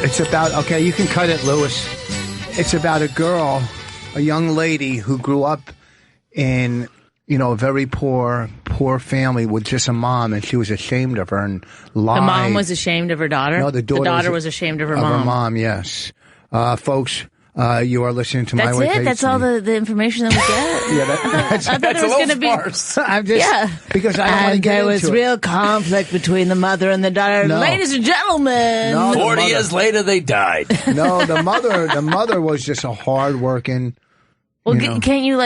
It's about, okay, you can cut it, Lewis. It's about a girl, a young lady who grew up in, a very poor family with just a mom, and she was ashamed of her and lied. The mom was ashamed of her daughter? No, the daughter was ashamed of her mom. mom. Of her mom, yes. Folks, you are listening to My Wife Hates Me. That's all the information that we get? I thought there was going to be... I'm just... Because I don't want to get into it. There was real conflict between the mother and the daughter. No. Ladies and gentlemen. No, 40 years later, they died. No, the mother was just a hard-working... Well, can't you,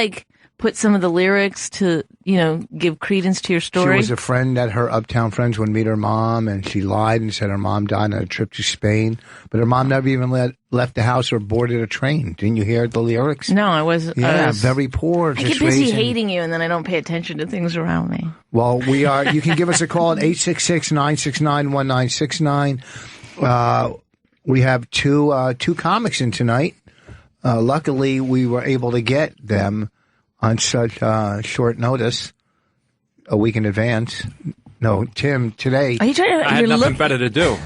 put some of the lyrics to, give credence to your story? She was a friend that her uptown friends would meet her mom, and she lied and said her mom died on a trip to Spain. But her mom never even left the house or boarded a train. Didn't you hear the lyrics? No, I was... Yeah, very poor. I get busy hating you, and then I don't pay attention to things around me. Well, we are... You can give us a call at 866-969-1969. We have two comics in tonight. Luckily, we were able to get them on such short notice, a week in advance. No, Tim, today... Are you trying to... I had nothing better to do.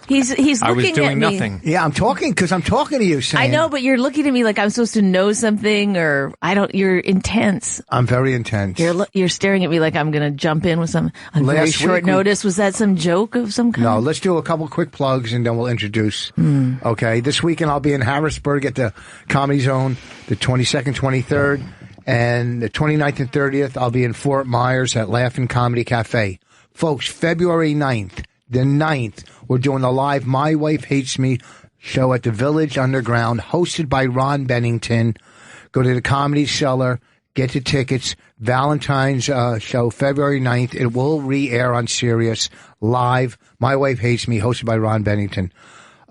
He's looking at me. I was doing nothing. Yeah, I'm talking because I'm talking to you, Sam. I know, but you're looking at me like I'm supposed to know something, or I don't... You're intense. I'm very intense. You're staring at me like I'm going to jump in with some... On very short notice. Was that some joke of some kind? No, let's do a couple quick plugs and then we'll introduce. Okay, this weekend I'll be in Harrisburg at the Comedy Zone, the 22nd, 23rd. And the 29th and 30th, I'll be in Fort Myers at Laugh-In Comedy Cafe. Folks, February 9th, the 9th, we're doing a live My Wife Hates Me show at the Village Underground, hosted by Ron Bennington. Go to the Comedy Cellar, get the tickets. Valentine's show, February 9th. It will re-air on Sirius live. My Wife Hates Me, hosted by Ron Bennington.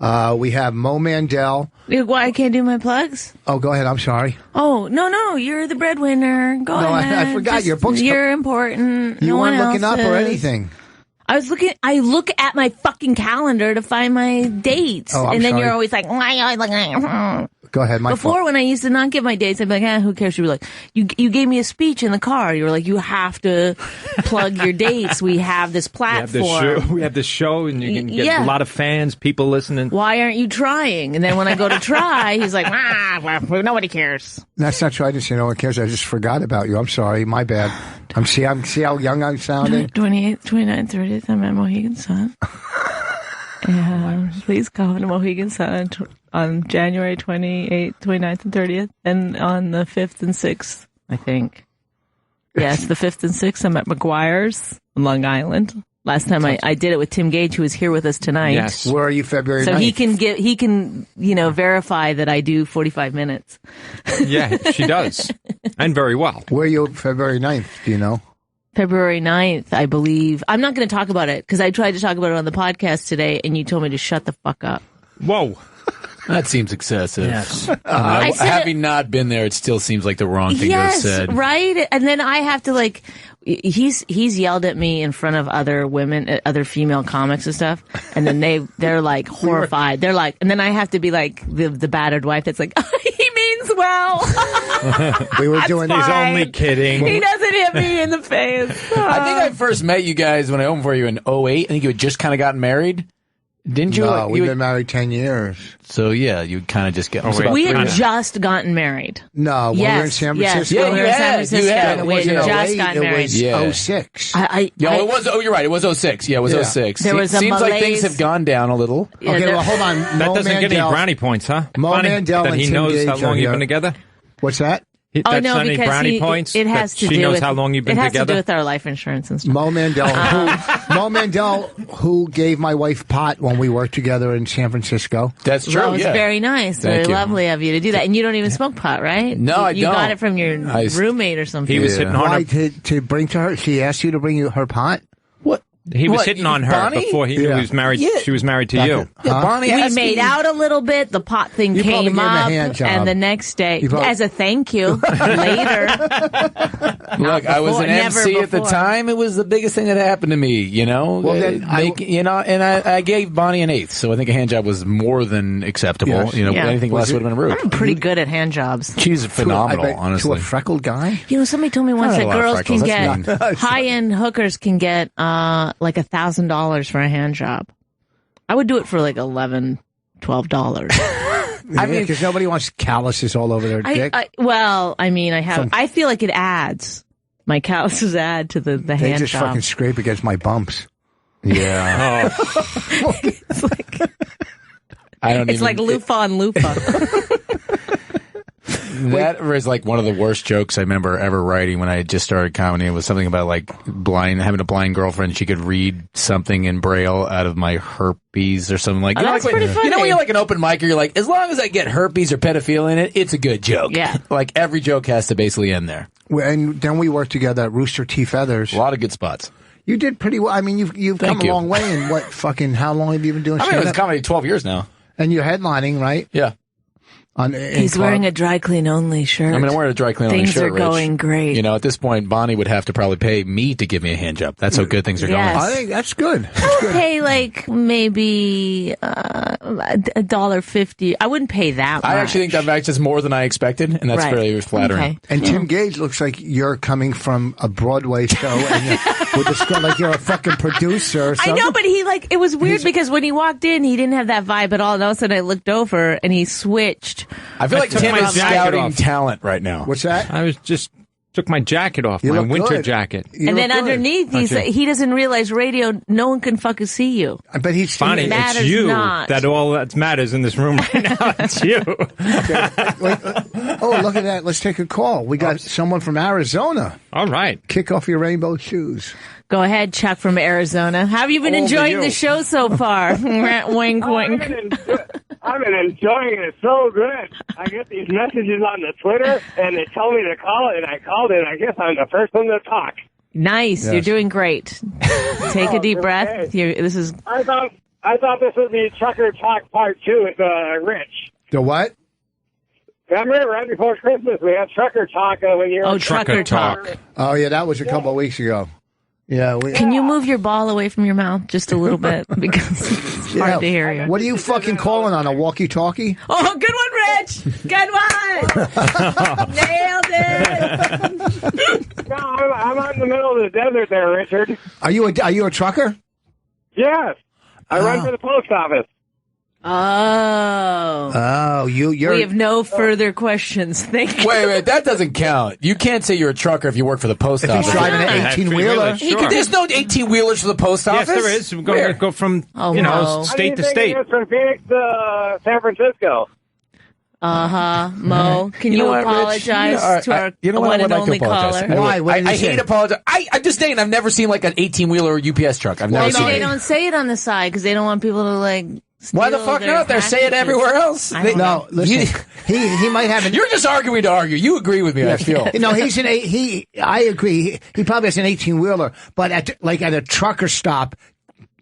We have Mo Mandel. Why I can't do my plugs? Oh, go ahead. I'm sorry. Oh, no. You're the breadwinner. Go ahead. I forgot. Your books. You're important. You weren't looking up or is. anything. I look at my fucking calendar to find my dates. Oh, and then sorry. You're always like... Go ahead. Before, when I used to not get my dates, I'd be like, who cares? You'd be like, you gave me a speech in the car. You were like, you have to plug your dates. We have this platform. We have this show, and you can get a lot of fans, people listening. Why aren't you trying? And then when I go to try, he's like, nobody cares. That's not true. I didn't say no one cares. I just forgot about you. I'm sorry. My bad. See how young I'm sounding? 28th, 29th, 30th, I'm at Mohegan Sun. Please come to Mohegan Sun on January 28th, 29th, and 30th, and on the 5th and 6th, I think. Yes, the 5th and 6th, I'm at McGuire's on Long Island. Last time I did it with Tim Gage, who is here with us tonight. Yes. Where are you February 9th? So he can verify that I do 45 minutes. Yeah, she does. And very well. Where are you February 9th? Do you know? February 9th, I believe. I'm not going to talk about it because I tried to talk about it on the podcast today and you told me to shut the fuck up. Whoa. That seems excessive. Yes. Having not been there, it still seems like the wrong thing to have said. Yes, right? And then I have to he's yelled at me in front of other women, other female comics and stuff. And then they're like horrified. They're like, and then I have to be like the battered wife that's like, he means well. We were doing He's only kidding. He doesn't hit me in the face. I think I first met you guys when I opened for you in 2008. I think you had just kind of gotten married. Didn't you? No, we've been married 10 years. So, yeah, you kind of just get... We had just gotten married. No, we were in San Francisco. Yeah, we were in San Francisco. We had just gotten married. It was 06. You're right. It was 06. Yeah, it was 06. There was Seems like things have gone down a little. Yeah, okay, well, hold on. That doesn't get any brownie points, huh? Mo Funny Mandel that and he Tim knows Gage how long are you've been here. together? What's that? That's not any because brownie points? It has to she do knows with how long you've been It has together? to do with our life insurance and stuff. Mo Mandel, who gave my wife pot when we worked together in San Francisco. That's true, That was very nice. Thank Very you. lovely of you to do that. And you don't even smoke pot, right? No, I You don't. got it from your roommate or something. He was hitting on Why, her. to bring to her? She asked you to bring you her pot? What? He was hitting on her Bonnie? before he knew he was married. Yeah. She was married to you. Yeah, Bonnie We asked made me- out a little bit. The pot thing You probably came gave him a up, hand job. and the next day, You probably- as a thank you, later. Look, I was before, an never MC at the before. time. It was the biggest thing that happened to me, you know? Well, then and I gave Bonnie an 8th, so I think a hand job was more than acceptable. Yes. You know, Yeah. anything less would have been rude. I'm pretty good at hand jobs. She's phenomenal, honestly. To a freckled guy? You know, somebody told me once Not a that lot of girls freckles, can that's get high-end hookers can get like $1,000 for a hand job. I would do it for like $11 $12. I mean, because nobody wants calluses all over their dick. I feel like it adds. My calluses add to the they hand just job. fucking scrape against my bumps. Yeah. It's like, like loofah on loofah. That was like one of the worst jokes I remember ever writing when I had just started comedy. It was something about like having a blind girlfriend. She could read something in Braille out of my herpes or something like that. That's pretty funny. You know when you're like an open micer, you're like, as long as I get herpes or pedophilia in it, it's a good joke. Yeah. Like every joke has to basically end there. And then we worked together at Rooster T. Feathers. A lot of good spots. You did pretty well. I mean, you've come a long way in how long have you been doing I mean, stand-up? it was comedy 12 years now. And you're headlining, right? Yeah. He's wearing a dry clean only shirt. I mean, I'm wearing a dry clean only shirt. Things are going great. You know, at this point, Bonnie would have to probably pay me to give me a hand job. That's how good things are going. I think that's good. I would pay like maybe $1.50. I wouldn't pay that much. I actually think that is more than I expected, and that's very flattering. Okay. And Tim Gage looks like you're coming from a Broadway show, and with the script, like you're a fucking producer or something. I know, but it was weird because when he walked in, he didn't have that vibe at all. And all of a sudden, I looked over and he switched. I feel like Tim is scouting talent right now. What's that? I took my jacket off, my winter jacket. And then underneath, he doesn't realize radio, no one can fucking see you. But he's Bonnie, it's you that all that matters in this room right now. It's you. Okay. Oh, look at that. Let's take a call. We got someone from Arizona. All right. Kick off your rainbow shoes. Go ahead, Chuck from Arizona. How have you been enjoying the show so far? Wink, wink. I've been enjoying it so good. I get these messages on the Twitter, and they tell me to call it, and I called it, and I guess I'm the first one to talk. Nice. Yes. You're doing great. Take a deep breath. I thought this would be Trucker Talk Part 2 with Rich. The what? Remember, right before Christmas, we had Trucker Talk when you're... Oh, Trucker Talk. Oh, yeah, that was a couple of weeks ago. Yeah. Can you move your ball away from your mouth just a little bit? Because it's hard to hear you. What are you fucking calling on, a walkie-talkie? Oh, good one, Rich! Good one! Nailed it! No, I'm out in the middle of the desert there, Richard. Are you a trucker? Yes. I run for the post office. Oh, you're. We have no further questions. Thank you. Wait, that doesn't count. You can't say you're a trucker if you work for the post office. He's driving an 18-wheeler. Sure. There's no 18-wheelers for the post office. Yes, there is. We're going to go from state to state. It's from Phoenix to San Francisco. Mo, can you apologize to our one and only caller? Why? I hate apologize. I'm just saying, I've never seen like an 18-wheeler or UPS truck. I've never seen it. They don't say it on the side because they don't want people to like. Why the fuck not? They're saying it everywhere else. No, listen. He might have an. You're just arguing to argue. You agree with me, I feel. No, I agree. He probably has an 18-wheeler, but at a trucker stop,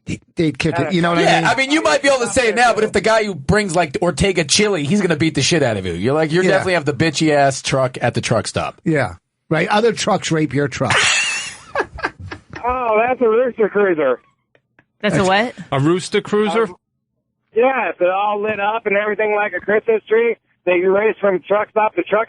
they'd kick it. You know what I mean? I mean, you might be able to say it now, but if the guy who brings like Ortega chili, he's going to beat the shit out of you. You're definitely have the bitchy ass truck at the truck stop. Yeah, right. Other trucks rape your truck. Oh, that's a Rooster Cruiser. That's a what? A Rooster Cruiser? Yeah, it's all lit up and everything like a Christmas tree. They race from truck stop to show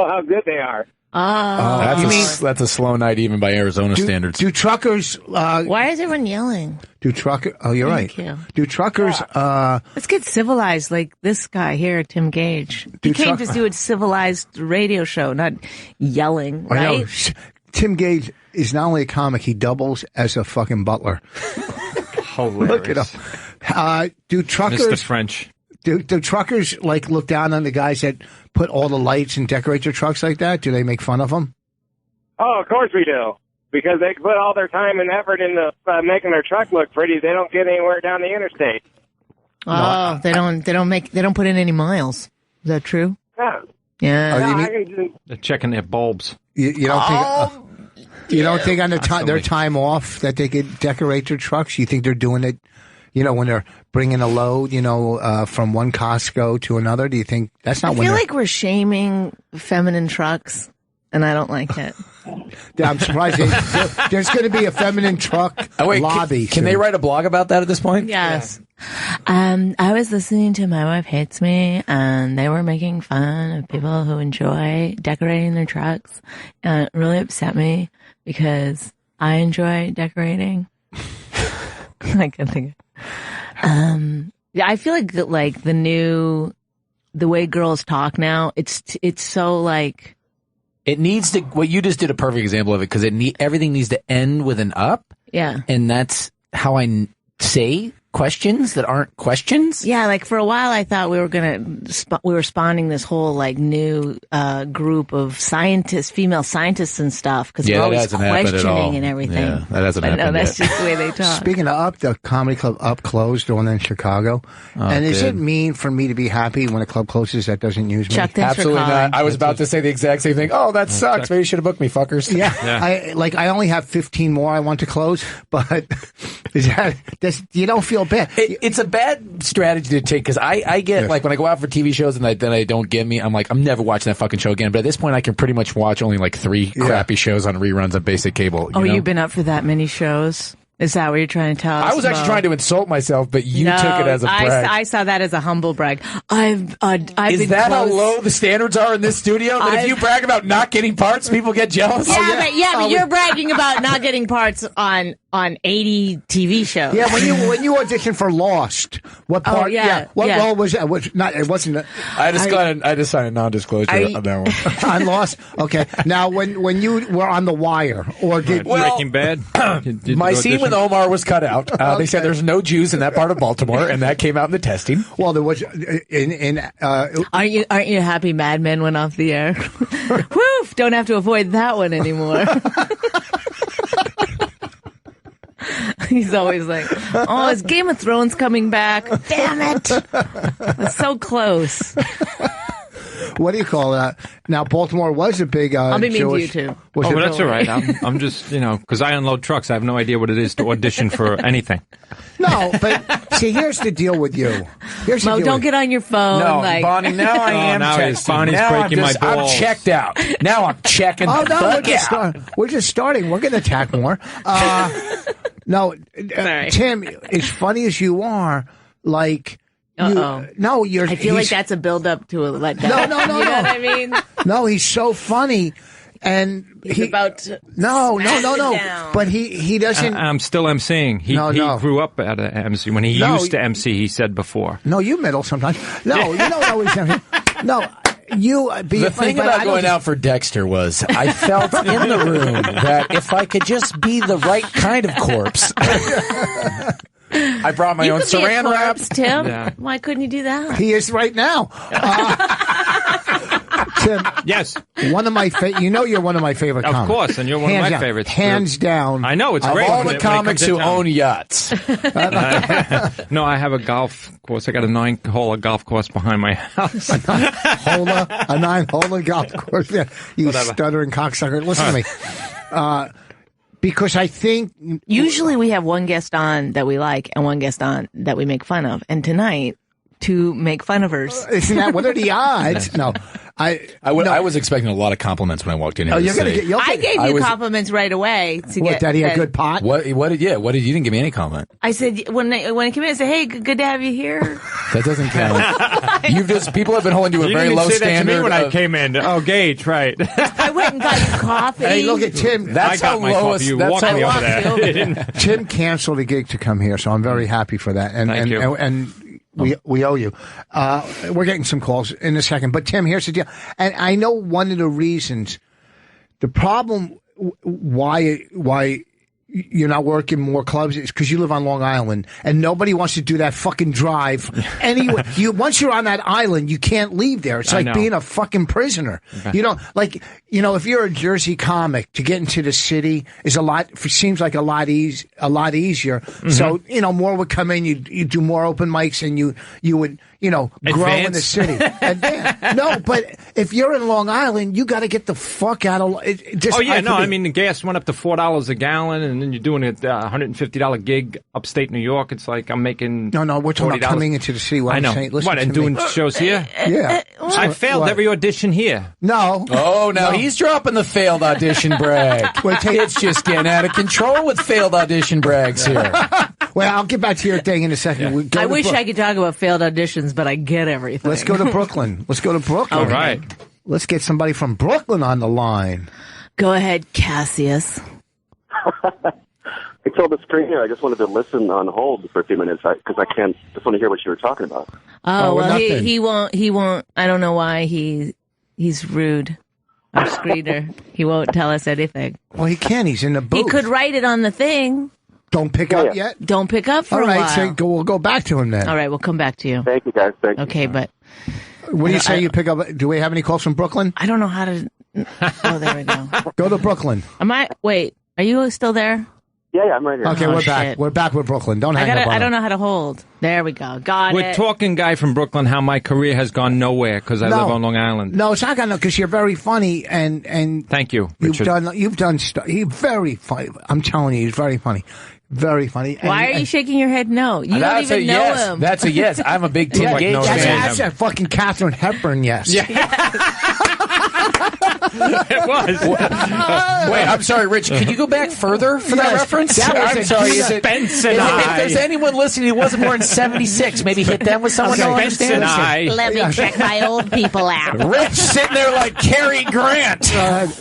how good they are. That's a slow night even by Arizona standards. Do truckers? Why is everyone yelling? Oh, you're right. Thank you. Do truckers? Let's get civilized, like this guy here, Tim Gage. He came to do a civilized radio show, not yelling. Right? I know. Tim Gage is not only a comic; he doubles as a fucking butler. Hilarious. Look it up. Do truckers? Mr. French. Do truckers look down on the guys that put all the lights and decorate their trucks like that? Do they make fun of them? Oh, of course we do. Because they put all their time and effort into making their truck look pretty. They don't get anywhere down the interstate. Oh, they don't put in any miles. Is that true? Yeah. They're checking their bulbs. You don't think? You don't think on their time off that they could decorate their trucks? You think they're doing it? When they're bringing a load, from one Costco to another, do you think that's not? I feel like we're shaming feminine trucks, and I don't like it. I'm surprised there's going to be a feminine truck lobby. Can they write a blog about that at this point? Yes. Yeah. I was listening to My Wife Hates Me, and they were making fun of people who enjoy decorating their trucks, and it really upset me because I enjoy decorating. I can think. Yeah, I feel like the way girls talk now, it's so like. It needs to. What you just did a perfect example of it because everything needs to end with an up. Yeah, and that's how I say questions that aren't questions. Yeah, like for a while I thought we were spawning this whole like new group of scientists, female scientists and stuff because we're always questioning and everything. Yeah, that hasn't happened. No, that's just the way they talk. Speaking of Up, the comedy club Up closed, the one in Chicago. And is it mean for me to be happy when a club closes that doesn't use me? Absolutely not. I was about to say the exact same thing. Oh, that sucks. Maybe you should have booked me, fuckers. Yeah. I only have 15 more I want to close, but you don't feel bad. It's a bad strategy to take because I get like when I go out for TV shows and then I don't get me, I'm like, I'm never watching that fucking show again. But at this point, I can pretty much watch only like 3 crappy shows on reruns of basic cable. You've been up for that many shows? Is that what you're trying to tell us? I was actually trying to insult myself, but you took it as a brag. I saw that as a humble brag. I've Is that how low the standards are in this studio? That if you brag about not getting parts, people get jealous? Yeah, but you're bragging about not getting parts on 80 TV shows. Yeah, when you auditioned for Lost, what part? What role was that? It wasn't. I just signed a non-disclosure on that one. On Lost. Okay. Now, when you were on The Wire or did Breaking Bad, my scene with Omar was cut out. They said there's no Jews in that part of Baltimore, and that came out in the testing. Well, there was Aren't you happy Mad Men went off the air? Woof! Don't have to avoid that one anymore. He's always like, "Oh, is Game of Thrones coming back? Damn it! It's so close." What do you call that? Now, Baltimore was a big I'll be mean Jewish. to you too. But that's all right. I'm just because I unload trucks. I have no idea what it is to audition for anything. No, but see, here's the deal with you. Don't get on your phone. No, Bonnie. Now I am. Bonnie's breaking my balls. I'm checked out. Now I'm checking. We're just starting. We're going to attack more. No, Tim. As funny as you are, like. You're. I feel like that's a build-up to a letdown. No. You know what I mean? No, he's so funny, and he's about to. No. But he doesn't. I'm still emceeing. He grew up at an MC. When he used to MC, he said before. No, you middle sometimes. No, you don't always. No. The thing about going out for Dexter was I felt in the room that if I could just be the right kind of corpse. I brought my own saran wraps. Tim. Yeah. Why couldn't you do that? He is right now. Tim. Yes. One of my you're one of my favorite comics. Of course, and you're one of my favorites. Hands down. I know, it's great. Of all the comics who own yachts. No, I have a golf course. I got a 9-hole golf course behind my house. a 9-hole golf course. Yeah. You Whatever. Stuttering cocksucker. Listen to me. Because I think usually we have one guest on that we like and one guest on that we make fun of. And tonight, 2 make fun of hers. Isn't that what are the odds? No. I was expecting a lot of compliments when I walked in here. I gave you compliments right away. That he had good pot? What did you didn't give me any comment. I said, when I came in, I said, hey, good to have you here. That doesn't count. People have been holding you a very low standard. To me when I came in. Oh, Gage, right. I went and got you coffee. Hey, look at Tim. That's how lowest. You walked me over there. Tim canceled a gig to come here, so I'm very happy for that. Thank you. And we owe you. We're getting some calls in a second. But Tim, here's the deal. And I know one of the reasons, the problem why you're not working more clubs is because you live on Long Island and nobody wants to do that fucking drive anyway. Once you're on that island, you can't leave there. It's like being a fucking prisoner. Okay. You know, if you're a Jersey comic, to get into the city is seems like a lot easier. Mm-hmm. So, more would come in, you do more open mics and you would, grow in the city. No, but if you're in Long Island, you got to get the fuck out of I mean, the gas went up to $4 a gallon and then you're doing a $150 gig upstate New York. It's like I'm making No, we're talking about coming into the city. I know. And doing shows here? Yeah. I failed every audition here. No. Oh, now he's dropping the failed audition brag. It's just getting out of control with failed audition brags here. Well, I'll get back to your thing in a second. I wish I could talk about failed auditions, but I get everything. Let's go to Brooklyn. All right. Let's get somebody from Brooklyn on the line. Go ahead, Cassius. I told the screener I just wanted to listen on hold for a few minutes because I can't. Just want to hear what you were talking about. Oh, well, nothing. he won't. I don't know why he's rude. Our screener. He won't tell us anything. Well, he can. He's in the booth. He could write it on the thing. Don't pick up yet? Don't pick up for All a right, while. so we'll go back to him then. All right, we'll come back to you. Thank you, guys. Thank you. Okay, but What do you say you pick up? Do we have any calls from Brooklyn? I don't know how to. Oh, there we go. Go to Brooklyn. Wait, are you still there? Yeah, I'm right here. Okay, Oh, we're back. shit. We're back with Brooklyn. Don't hang up on I don't him. know how to hold. There we go. Got We're it. talking, guy from Brooklyn, how my career has gone nowhere because I live on Long Island. No, it's not gonna because you're very funny and Thank you, you've Richard. done stuff. He's very funny. I'm telling you, he's very funny. Very funny. Why are you shaking your head? No, you don't even know him. That's a yes. I'm a big Tim Like Gates no fan. That's a fucking Katharine Hepburn, yes. Yeah. It was. Wait, I'm sorry, Rich. Can you go back further for that Yes, reference? that was I'm a sorry. Spence and If I. there's anyone listening who wasn't born in '76, maybe hit them with someone who Spence and understands. I. Let me check my old people out. Rich sitting there like Cary Grant.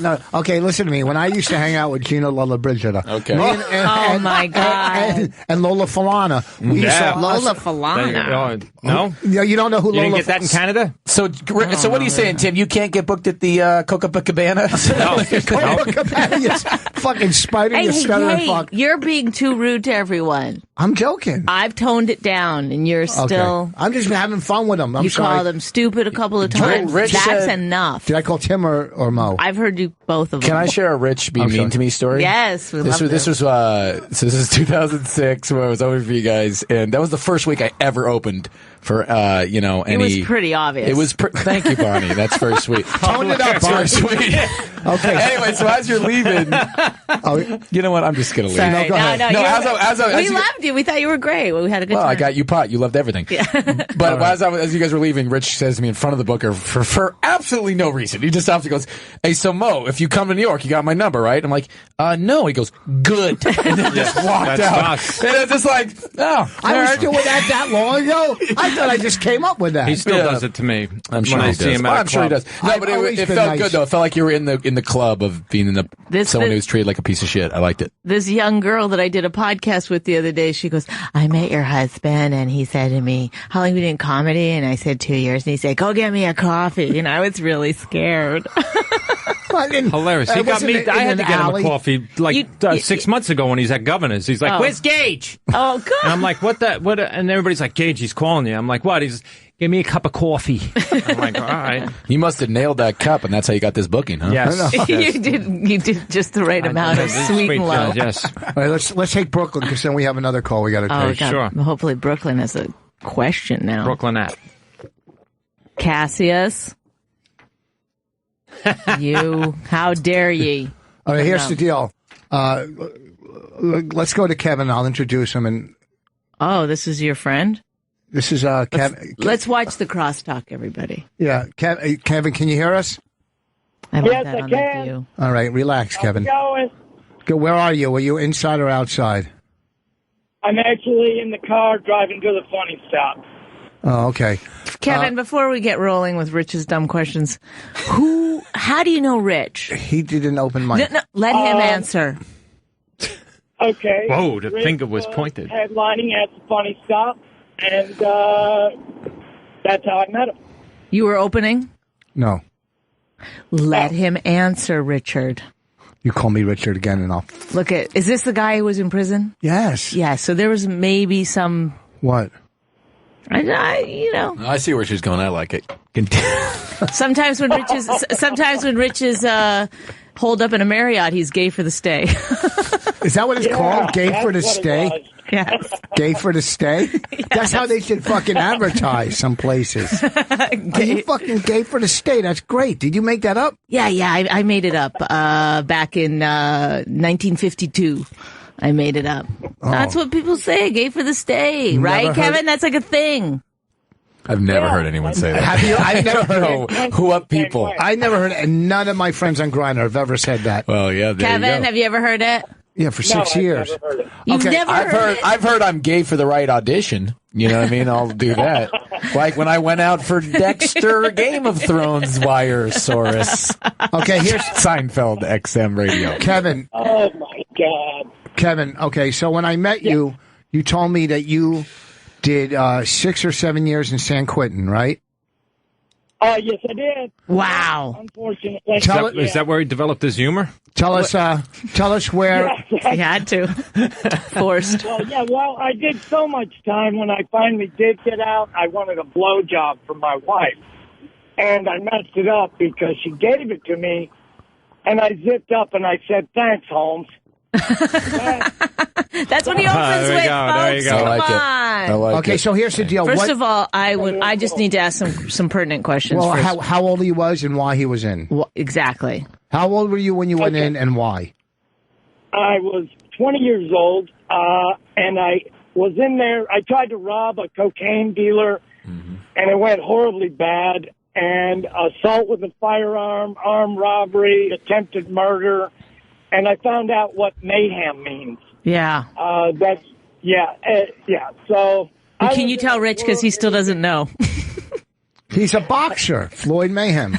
No. Okay, listen to me. When I used to hang out with Gina Lollobrigida, Okay. me Oh, my God. and Lola Falana, we used Yeah. to Lola Falana. No? You don't know who You Lola? didn't get that in Canada? So what are you saying, Tim? You can't get booked at the Copacabana? Yes. Fucking spider, you stuttering fuck. You're being too rude to everyone. I'm joking. I've toned it down, and you're still. Okay. I'm just having fun with them. I'm You sorry. call them stupid a couple of times. Rich That's said- enough. Did I call Tim or Mo? I've heard you both of them. Can I share a Rich be I'm mean sorry. to me story? Yes, we love This was so this is 2006 when I was over for you guys, and that was the first week I ever opened for any. It was pretty obvious. It was. Thank you, Bonnie. That's very sweet. Tone it up, That's very Bonnie. sweet. Okay. Anyway, so as you're leaving, Oh, you know what? I'm just gonna leave. Sorry. go ahead. No, We loved you. We thought you were great. We had a good Well, time. I got you pot. You loved everything. But as you guys were leaving, Rich says to me in front of the booker for absolutely no reason. He just stops and goes, "Hey, so Mo, if you come to New York, you got my number, right?" I'm like, "No." He goes, "Good," and then just walked That's out. us. And it's just like, oh, I all was right. doing that long ago. I thought I just came up with that. He still Yeah. does it to me. I'm sure when I he see does. him at a I'm sure he club. does. No, I've but always it been felt nice. good though. It felt like you were in the club of being in someone who was treated like a piece of shit. I liked it. This young girl that I did a podcast with the other day, she goes, I met your husband and he said to me, how long have you been in comedy? And I said 2 years. And he said, go get me a coffee. And I was really scared. Hilarious. He got me. I had to get him a coffee like 6 months ago when he's at Governor's. He's like, Oh. "Where's Gage?" Oh, God. And I'm like, "What the? What?" And everybody's like, "Gage, he's calling you." I'm like, "What?" He's, "Give me a cup of coffee." I'm like, "All right." You must have nailed that cup, and that's how you got this booking, huh? Yes. you did just the right amount of sweet and low. Yes. All right, let's take Brooklyn because then we have another call we got to Oh, take. God. Sure. Hopefully Brooklyn has a question now. Brooklyn at. Cassius. How dare ye? All right, here's the deal. Let's go to Kevin. I'll introduce him, and Oh, this is your friend? this is Kevin. Let's watch the crosstalk, everybody. Yeah, Kevin, can you hear us? I like Yes, that I on can. the view. All right, relax, Kevin. Going. Go, where are you? Are you inside or outside? I'm actually in the car driving to the funny stop. Oh, okay. Kevin, before we get rolling with Rich's dumb questions, how do you know Rich? He didn't open my. No, let him answer. Okay. Whoa, the Rick finger was pointed. Headlining at the funny stop, and that's how I met him. You were opening? No, Let him answer, Richard. you call me Richard again, and I'll. Is this the guy who was in prison? Yes. Yeah, so there was maybe some, What? I see where she's going. I like it. sometimes when Rich is holed up in a Marriott, he's gay for the stay. Is that what it's called? Gay that's for the what it stay? was. Yes. Gay for the stay? That's how they should fucking advertise some places. Are you fucking gay for the stay? That's great. Did you make that up? Yeah, I made it up back in 1952. I made it up. That's what people say, gay for the stay, right, heard Kevin? it. That's like a thing. I've never heard anyone say that. Have you? I've never heard No, it. who up people? I never heard it, and none of my friends on Grindr have ever said that. Well, yeah, there Kevin, you go. have you ever heard it? Yeah, for No, 6 I've years. never heard it. You've Okay, never heard it? I've heard I'm gay for the right audition. You know what I mean? I'll do that. Like when I went out for Dexter Game of Thrones Wiresaurus. Okay, here's Seinfeld XM radio. Kevin. Oh, my God. Kevin, okay, so when I met you, you told me that you did 6 or 7 years in San Quentin, right? Yes, I did. Wow. Unfortunately. Is that where he developed his humor? Tell us where. He had to. Forced. Well, I did so much time. When I finally did get out, I wanted a blowjob from my wife. And I messed it up because she gave it to me, and I zipped up and I said, "Thanks, Holmes." That's what he opens with, There you folks. go. Come I like it. on. I like Okay, it. so here's the deal. First of all, I just need to ask some pertinent questions. Well, first. how old he was and why he was in. Exactly. How old were you when you went in and why? I was 20 years old, and I was in there. I tried to rob a cocaine dealer, and it went horribly bad. And assault with a firearm, armed robbery, attempted murder. And I found out what mayhem means. Yeah. So, Can you tell Rich because he still doesn't know? He's a boxer, Floyd Mayhem.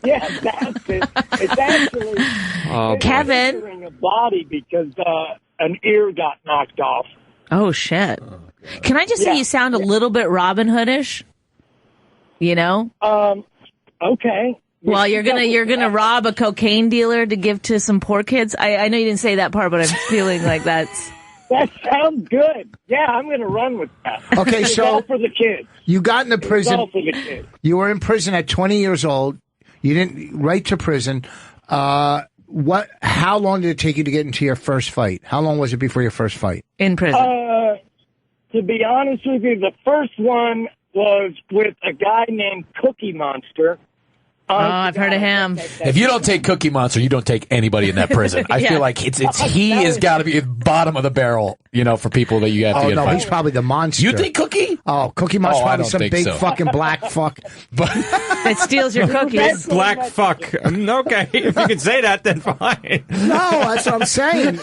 Yeah, that's it. It's actually Kevin. injuring a body because an ear got knocked off. Oh shit! Can I just say you sound a little bit Robin Hoodish? You know? Okay. Well, you're gonna rob a cocaine dealer to give to some poor kids. I know you didn't say that part, but I'm feeling like that's. That sounds good. Yeah, I'm going to run with that. Okay, It's so all for the kids. you got into It's prison. all for the kids. You were in prison at 20 years old. You didn't right to prison. How long did it take you to get into your first fight? How long was it before your first fight? In prison. To be honest with you, the first one was with a guy named Cookie Monster. I've heard of him. If you don't take Cookie Monster, you don't take anybody in that prison. I feel like he has got to be at the bottom of the barrel, for people that you have to get fired. He's probably the monster. You think Cookie? Oh, Cookie Monster's I probably don't some think big so. fucking black fuck. But That steals your cookies. Black fuck. Okay, if you can say that, then fine. No, that's what I'm saying.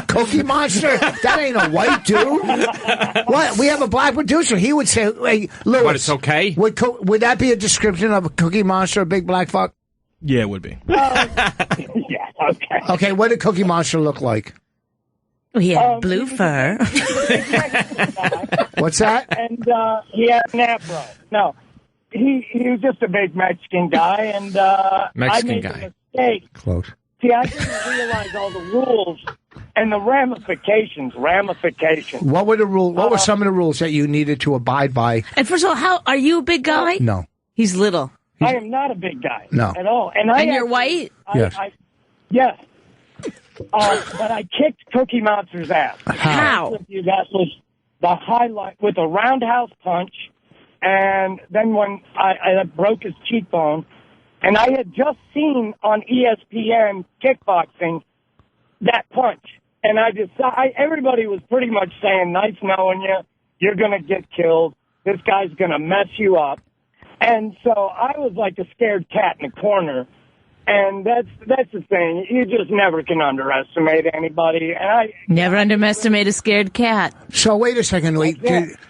Cookie Monster? That ain't a white dude. What? We have a black producer. He would say, hey, Lewis. But it's okay. Would that be a description of a Cookie Monster, a big black fuck? Yeah, it would be. Yeah, okay. Okay, what did Cookie Monster look like? He had blue fur. What's that? And he had an afro. No, he was just a big Mexican guy, and Mexican I made guy. a mistake. Close. See, I didn't realize all the rules and the ramifications. What were the rules? What were some of the rules that you needed to abide by? And first of all, how are you a big guy? No. He's little. I am not a big guy. No. At all. And You're white? Yes. Yes. But I kicked Cookie Monster's ass. How? That was the highlight with a roundhouse punch. And then when I broke his cheekbone, and I had just seen on ESPN kickboxing that punch. And I decided, everybody was pretty much saying, nice knowing you, you're going to get killed, this guy's going to mess you up. And so I was like a scared cat in a corner. And that's the thing. You just never can underestimate anybody. And Never underestimate a scared cat. So wait a second. Wait,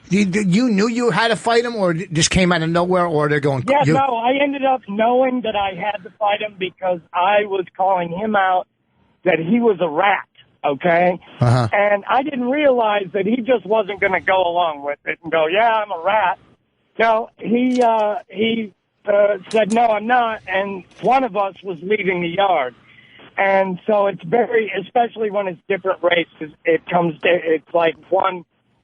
you knew you had to fight him, or it just came out of nowhere, or they're going? Yeah, no, I ended up knowing that I had to fight him because I was calling him out that he was a rat, okay? Uh-huh. And I didn't realize that he just wasn't going to go along with it and go, yeah, I'm a rat. No, he said, no, I'm not, and one of us was leaving the yard. And so it's very, especially when it's different races, it's like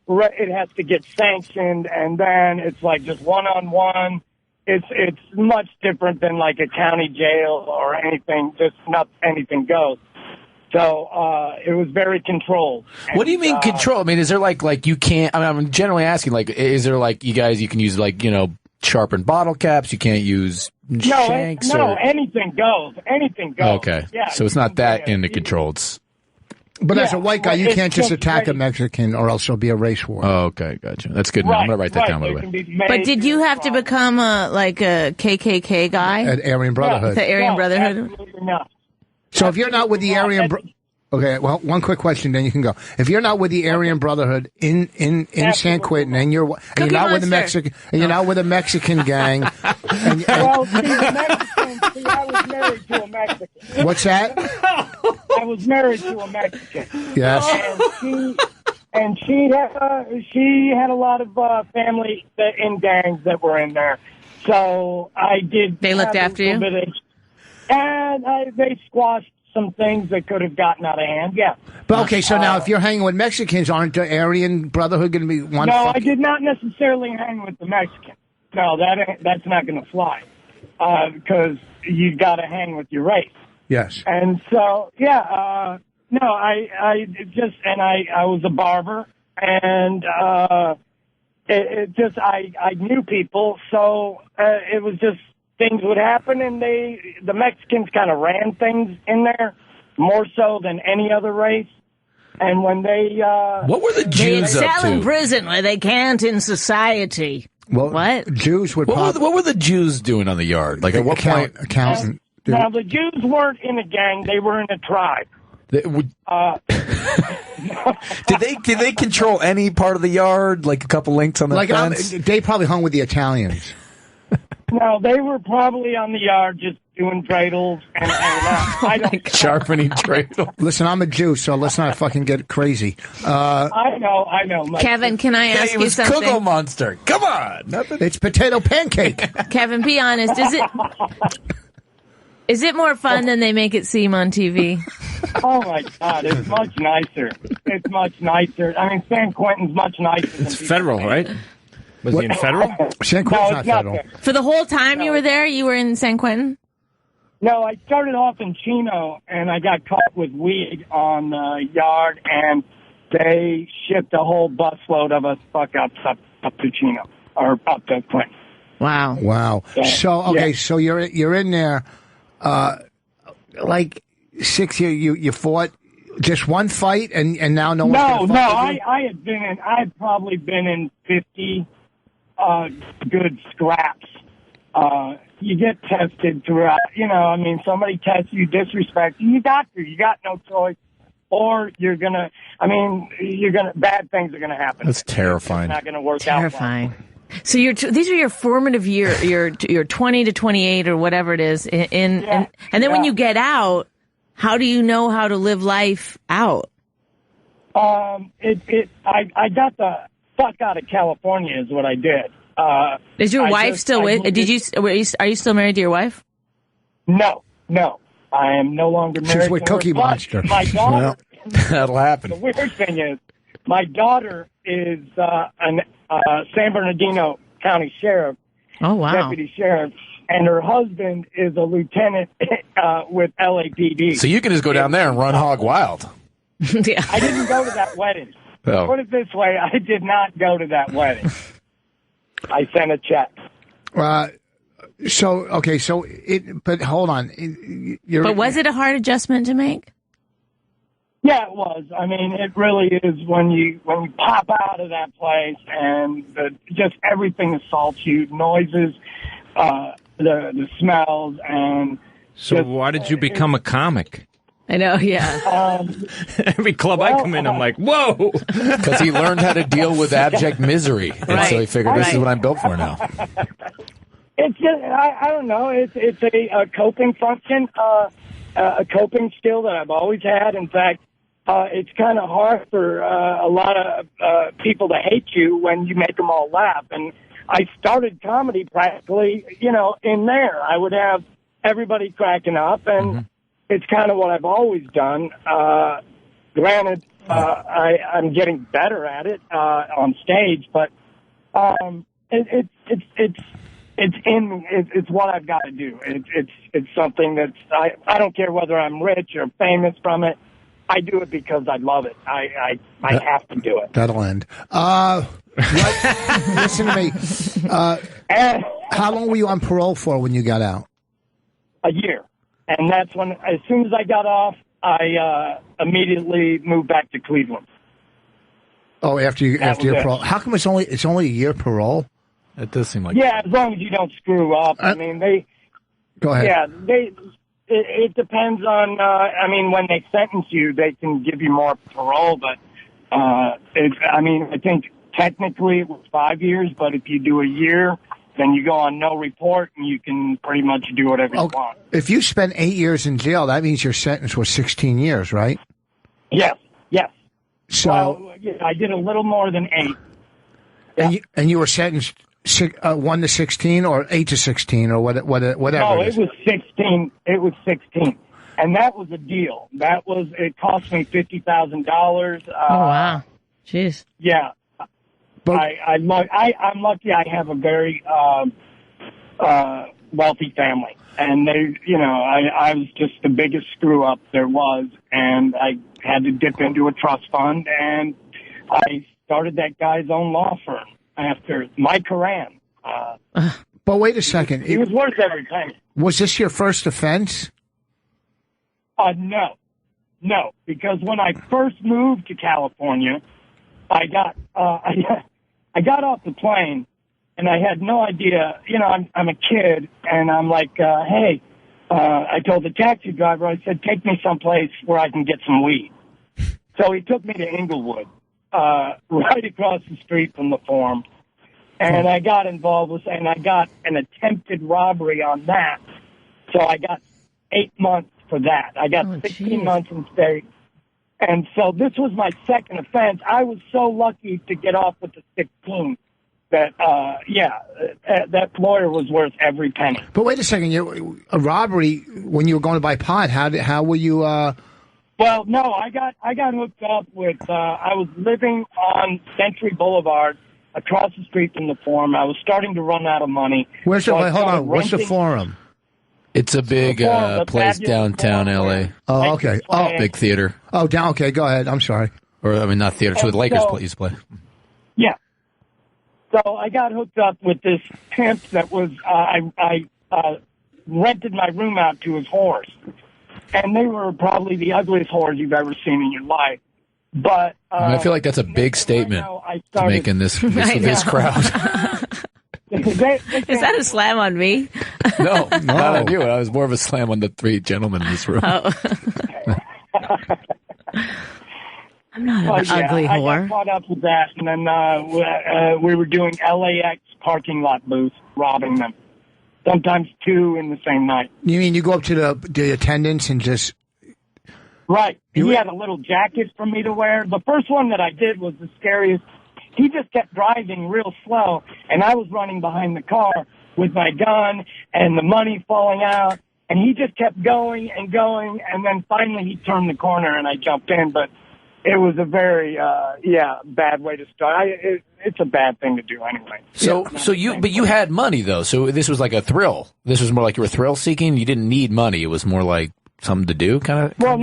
it has to get sanctioned, and then it's like just one-on-one. It's much different than like a county jail or anything, just not anything goes. So it was very controlled. What do you mean control? I mean, is there like you can't? I mean, I'm generally asking, like, is there like you can use like sharpened bottle caps? You can't use shanks? No, anything goes. Anything goes. Okay, Yeah, so it's not that into controls. But as a Yeah, white guy, you it's can't just just attack a ready. Mexican, or else there'll be a race war. Oh, okay, gotcha. That's good. I'm gonna write that down, by the way. But did you have to become a KKK guy? At Aryan Brotherhood. The Aryan Brotherhood? Absolutely not. So if you're not with the Aryan, okay. Well, one quick question, then you can go. If you're not with the Aryan Brotherhood in San Quentin, and you're not with the Mexican, and you're not with a Mexican gang, Well, see, I was married to a Mexican. what's that? I I was married to a Mexican. Yes. And she had a lot of family in gangs that were in there. So I did. They looked after you? They squashed some things that could have gotten out of hand, yeah. But okay, so now if you're hanging with Mexicans, aren't the Aryan Brotherhood going to be one? No, I did not necessarily hang with the Mexicans. No, that's not going to fly. Because you've got to hang with your race. Yes. And so, I was a barber, and I knew people, so it was just things would happen, and the Mexicans kind of ran things in there more so than any other race. And when they what were the Jews up excel to? in prison where they can't in society. Well, what? Jews would What were the Jews doing on the yard? Like at what point? Accountant. Now, the Jews weren't in a gang; they were in a tribe. Did they control any part of the yard? Like a couple links on the fence? They probably hung with the Italians. No, they were probably on the yard just doing dreidels and I don't sharpening dreidel. Listen, I'm a Jew, so let's not fucking get crazy. I know. Kevin, can I ask you something? Cocoa Monster. Come on. It's potato pancake. Kevin, be honest. Is it more fun than they make it seem on TV? Oh, my God. It's much nicer. It's much nicer. I mean, San Quentin's much nicer. It's federal, right? Was he in federal? San Quentin's not federal. For the whole time you were there, you were in San Quentin? No, I started off in Chino, and I got caught with weed on the yard, and they shipped a whole busload of us up to Chino, or up to Quentin. Wow. So, so you're in there, like 6 years, you fought just one fight, and now no one's going to fight with you? I had probably been in 50 good scraps. You get tested throughout, somebody tests you, disrespect you, got no choice, or bad things are going to happen. That's terrifying. It's not going to work out. Terrifying. So these are your formative years, your 20 to 28 or whatever it is. And then when you get out, how do you know how to live life out? I got the fuck out of California is what I did. Is your wife still with? Are you still married to your wife? No. I am no longer married. She's with Cookie Monster. My daughter. That'll happen. The weird thing is, my daughter is an San Bernardino County Sheriff. Oh, wow. Deputy Sheriff. And her husband is a lieutenant with LAPD. So you can just go down there and run hog wild. Yeah. I didn't go to that wedding. Oh. Put it this way, I did not go to that wedding. I sent a check. But hold on. But was it a hard adjustment to make? Yeah, it was. I mean, it really is when you pop out of that place and just everything assaults you, noises, the smells, and. So why did you become a comic? I know, yeah. Every club I come in, I'm like, whoa! Because he learned how to deal with abject misery, and so he figured this is what I'm built for now. It's just, I don't know. It's a coping function, a coping skill that I've always had. In fact, it's kind of hard for a lot of people to hate you when you make them all laugh. And I started comedy practically, in there. I would have everybody cracking up, and it's kind of what I've always done. Granted, I'm getting better at it on stage, but it's what I've got to do. It's something that's I don't care whether I'm rich or famous from it. I do it because I love it. I have to do it. That'll end. Listen to me. How long were you on parole for when you got out? A year. And that's when, as soon as I got off, I immediately moved back to Cleveland. Oh, after your parole. How come it's only a year parole? It does seem like. Yeah, as long as you don't screw up. I mean, they. Go ahead. Yeah, it depends on. When they sentence you, they can give you more parole, but I think technically it was 5 years. But if you do a year, then you go on no report, and you can pretty much do whatever you want. If you spent 8 years in jail, that means your sentence was 16 years, right? Yes. So well, I did a little more than 8. And you were sentenced 1 to 16 or 8 to 16 or whatever. No, it was 16. It was 16, and that was a deal. It cost me $50,000. Oh wow, jeez. Yeah, but I'm lucky. I have a very wealthy family, and I was just the biggest screw up there was, and I had to dip into a trust fund, and I started that guy's own law firm after Mike Haran. But wait a second. He was worth every penny. Was this your first offense? No, because when I first moved to California, I got off the plane, and I had no idea. I'm a kid, and I'm like, hey. I told the taxi driver, I said, take me someplace where I can get some weed. So he took me to Inglewood, right across the street from the Forum. And I got involved with, and I got an attempted robbery on that. So I got 8 months for that. I got 16 months in state. And so this was my second offense. I was so lucky to get off with the 16. That that lawyer was worth every penny. But wait a second, a robbery when you were going to buy pot. How were you? Well, no, I got hooked up with. I was living on Century Boulevard, across the street from the Forum. I was starting to run out of money. Hold on. What's the Forum? It's a big place downtown L.A. Oh, okay. Big theater. Oh, Okay, go ahead. I'm sorry. Or not theater. It's where the Lakers used to play. Yeah. So I got hooked up with this pimp that was, I rented my room out to his whores. And they were probably the ugliest whores you've ever seen in your life. But I feel like that's a big statement to make in this crowd. Is that a slam on me? No, not on you. I was more of a slam on the 3 gentlemen in this room. Oh. I'm not an ugly whore. I got caught up with that, and then we were doing LAX parking lot booths, robbing them. Sometimes 2 in the same night. You mean you go up to the attendants and just... Right. He had a little jacket for me to wear. The first one that I did was the scariest. He just kept driving real slow, and I was running behind the car with my gun and the money falling out, and he just kept going, and then finally he turned the corner, and I jumped in, but... It was a very, bad way to start. It's a bad thing to do anyway. But you had money though. So this was like a thrill. This was more like you were thrill seeking. You didn't need money. It was more like something to do, kind of. Well,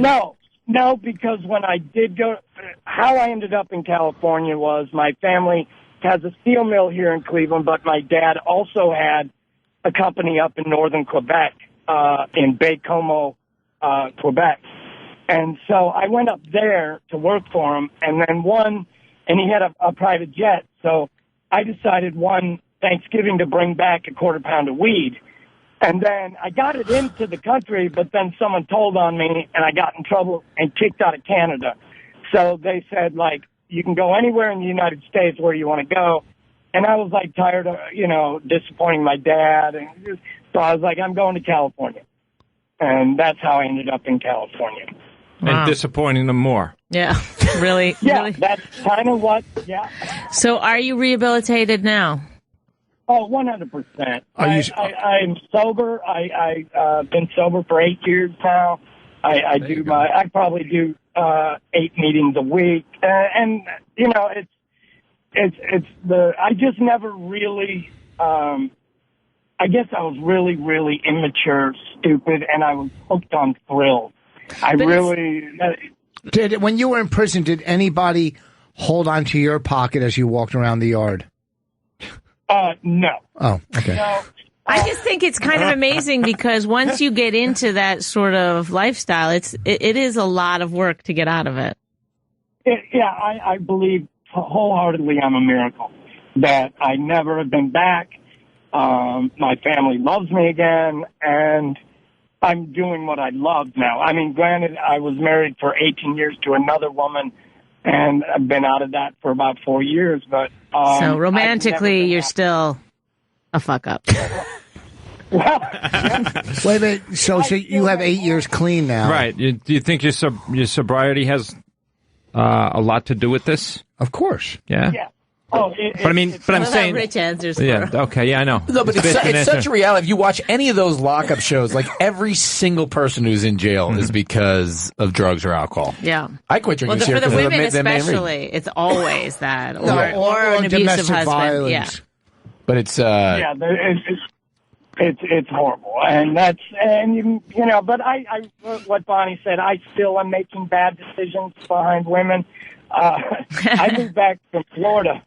no, because when I did go, how I ended up in California was my family has a steel mill here in Cleveland, but my dad also had a company up in northern Quebec, in Baie-Comeau, Quebec. And so I went up there to work for him, and he had a private jet. So I decided one Thanksgiving to bring back a quarter pound of weed. And then I got it into the country, but then someone told on me, and I got in trouble and kicked out of Canada. So they said, like, you can go anywhere in the United States where you want to go. And I was, like, tired of, disappointing my dad. And so I was like, I'm going to California. And that's how I ended up in California. Wow. And disappointing them more. Yeah, really. Yeah, really. that's kind of what, yeah. So are you rehabilitated now? Oh, 100%. I'm sober. I've been sober for 8 years now. I probably do 8 meetings a week. And, I just never really, I guess I was really, really immature, stupid, and I was hooked on thrills. When you were in prison, did anybody hold on to your pocket as you walked around the yard? No. Oh, okay. No. I just think it's kind of amazing because once you get into that sort of lifestyle, it is a lot of work to get out of it. I believe wholeheartedly I'm a miracle that I never have been back. My family loves me again, and I'm doing what I love now. I mean, granted, I was married for 18 years to another woman, and I've been out of that for about 4 years. But so romantically, you're still a fuck up. Wait a minute. So you have 8 years clean now, Right. Do you think your sobriety has a lot to do with this? Of course. Yeah. Yeah. Oh, But I'm saying. Rich answers. Yeah. Okay. Yeah, I know. No, but it's such a reality. If you watch any of those lockup shows, like every single person who's in jail is because of drugs or alcohol. Yeah. I quit drinking For the because women of the main reason. especially, it's always that, or or an abusive domestic husband. violence. Yeah. But it's yeah, it's horrible, and you know. But I what Bonnie said, I still am making bad decisions behind women. I moved back from Florida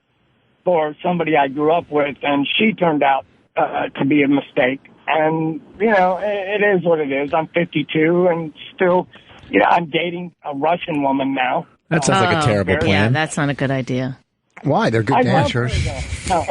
for somebody I grew up with, and she turned out to be a mistake. And you know, it is what it is. I'm 52, and still, you know, I'm dating a Russian woman now. that sounds like a terrible Yeah, plan. that's not a good idea. Why? They're good I love dancers. her, though.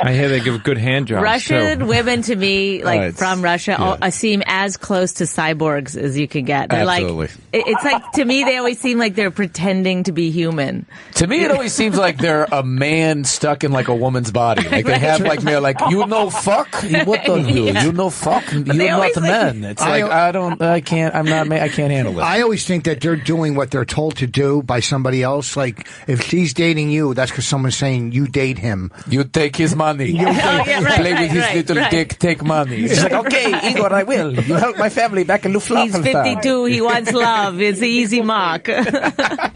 I hear they give good hand jobs. Russian too. women, to me, like it's- from Russia, yeah. seem as close to cyborgs as you can get. They're Absolutely. like, it's like, to me, they always seem like they're pretending to be human. To me, it always seems like they're a man stuck in like a woman's body. Like they have like they're like, you know, fuck. What do you? Yeah. You know, fuck. You're they not always a like- man. It's like I can't handle it. I always think that they're doing what they're told to do by somebody else. Like, if she's dating you, that's because someone's saying you date him. You take his money. Play with his little dick. Take money. It's like, okay, Igor, I will. You help my family back in Lufthansa. He's 52. He wants love. It's the easy mark. Yeah.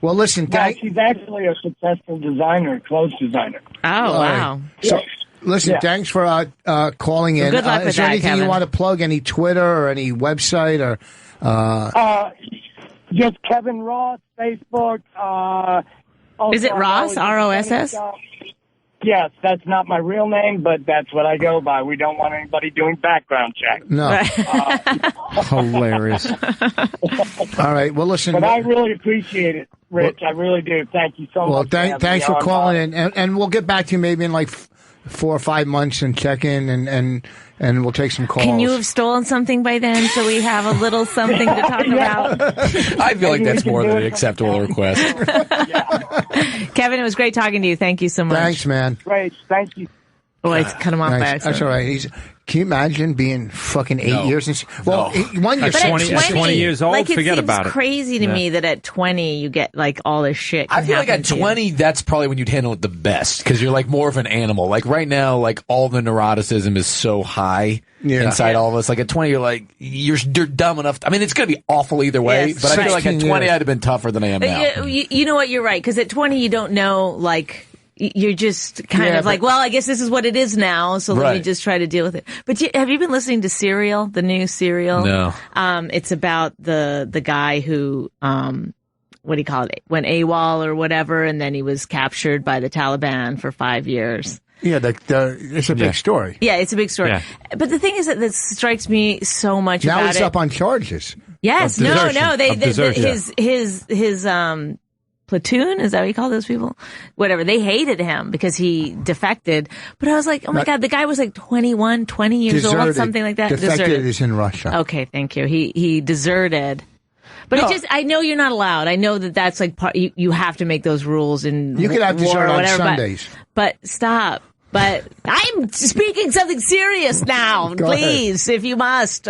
Well, listen, Now, she's actually a successful designer, clothes designer. Oh, wow. So, listen, Yeah. thanks for calling in. Good luck with is there that, anything Kevin. you want to plug? Any Twitter or any website or? Just Kevin Ross, Facebook. Also, Is it Ross? R-O-S-S? Yes, that's not my real name, but that's what I go by. We don't want anybody doing background check. No. Hilarious. All right. Well, listen. But I really appreciate it, Rich. I really do. Thank you so Well, much. having thanks me for on. calling in, and we'll get back to you maybe in like 4 or 5 months and check in, and we'll take some calls. Can you have stolen something by then so we have a little something to talk about? I feel like that's more than an acceptable request. Kevin, it was great talking to you. Thank you so much. Thanks, man. Great. Thank you. Oh, I cut him off by Thanks. accident. That's all right. Can you imagine being fucking 8 years? Well, 1 year. At 20 years old, like, forget it about seems it. crazy to Yeah. me that at 20 you get like all this shit. I can feel like happen at to you. 20, that's probably when you'd handle it the best because you're like more of an animal. Like right now, like all the neuroticism is so high inside all of us. Like at 20, you're like, you're dumb enough. I mean, it's going to be awful either way, Yes, but I feel like at 16 20, years. I'd have been tougher than I am now. You know what? You're right. Because at 20 you don't know, like, you're just kind of like, well, I guess this is what it is now, so let me Right. just try to deal with it. But have you been listening to Serial, the new Serial? No. It's about the guy who, what do you call it? Went AWOL or whatever, and then he was captured by the Taliban for 5 years. Yeah, it's a big story. Yeah, it's a big story. Yeah. But the thing is that strikes me so much Now about it's it. up on charges. Yes, Of desertion. no, Of desertion. his platoon, is that what you call those people? Whatever. They hated him because he defected. But I was like, oh my God, the guy was like 21, 20 years old, Deserted. something like that. Defected is in Russia. Okay, thank you. He deserted. But I know you're not allowed. I know that that's like part, you have to make those rules in You could have war dessert or on whatever. Sundays. But stop. But I'm speaking something serious now. Go Please, if you must.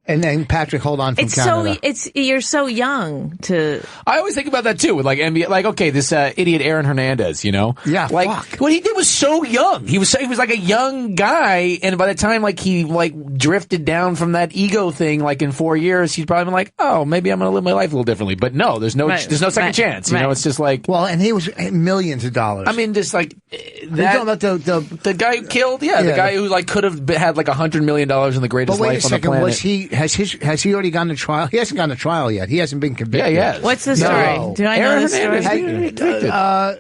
And then Patrick, hold on from It's Canada. you're so young to. I always think about that too with like NBA. Like, okay, this idiot Aaron Hernandez, you know, Yeah, like fuck. what he did was so young. He was like a young guy, and by the time like he like drifted down from that ego thing, like in 4 years, he's probably been like, oh, maybe I'm gonna live my life a little differently. But no, there's no second chance. You know, it's just like, well, and he was millions of dollars. I mean, just like You're talking about the guy who killed, the Yeah, guy who like could have had like $100 million in the greatest but wait a life on the second, planet. has he already gone to trial? He hasn't gone to trial yet. He hasn't been convicted. Yeah, he has. What's the story? No. Do I know Aaron the story? Hernandez.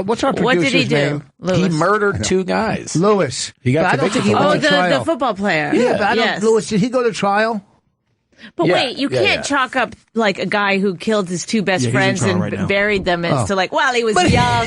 What's our producer's What did he do? name? Lewis. He murdered 2 guys. Lewis. He got But I don't convicted think he for went Oh, to trial. the football player. Yeah, but I don't. Yes. Lewis, did he go to trial? But wait, you can't chalk up like a guy who killed his two best friends and buried them as to like, well, he was young.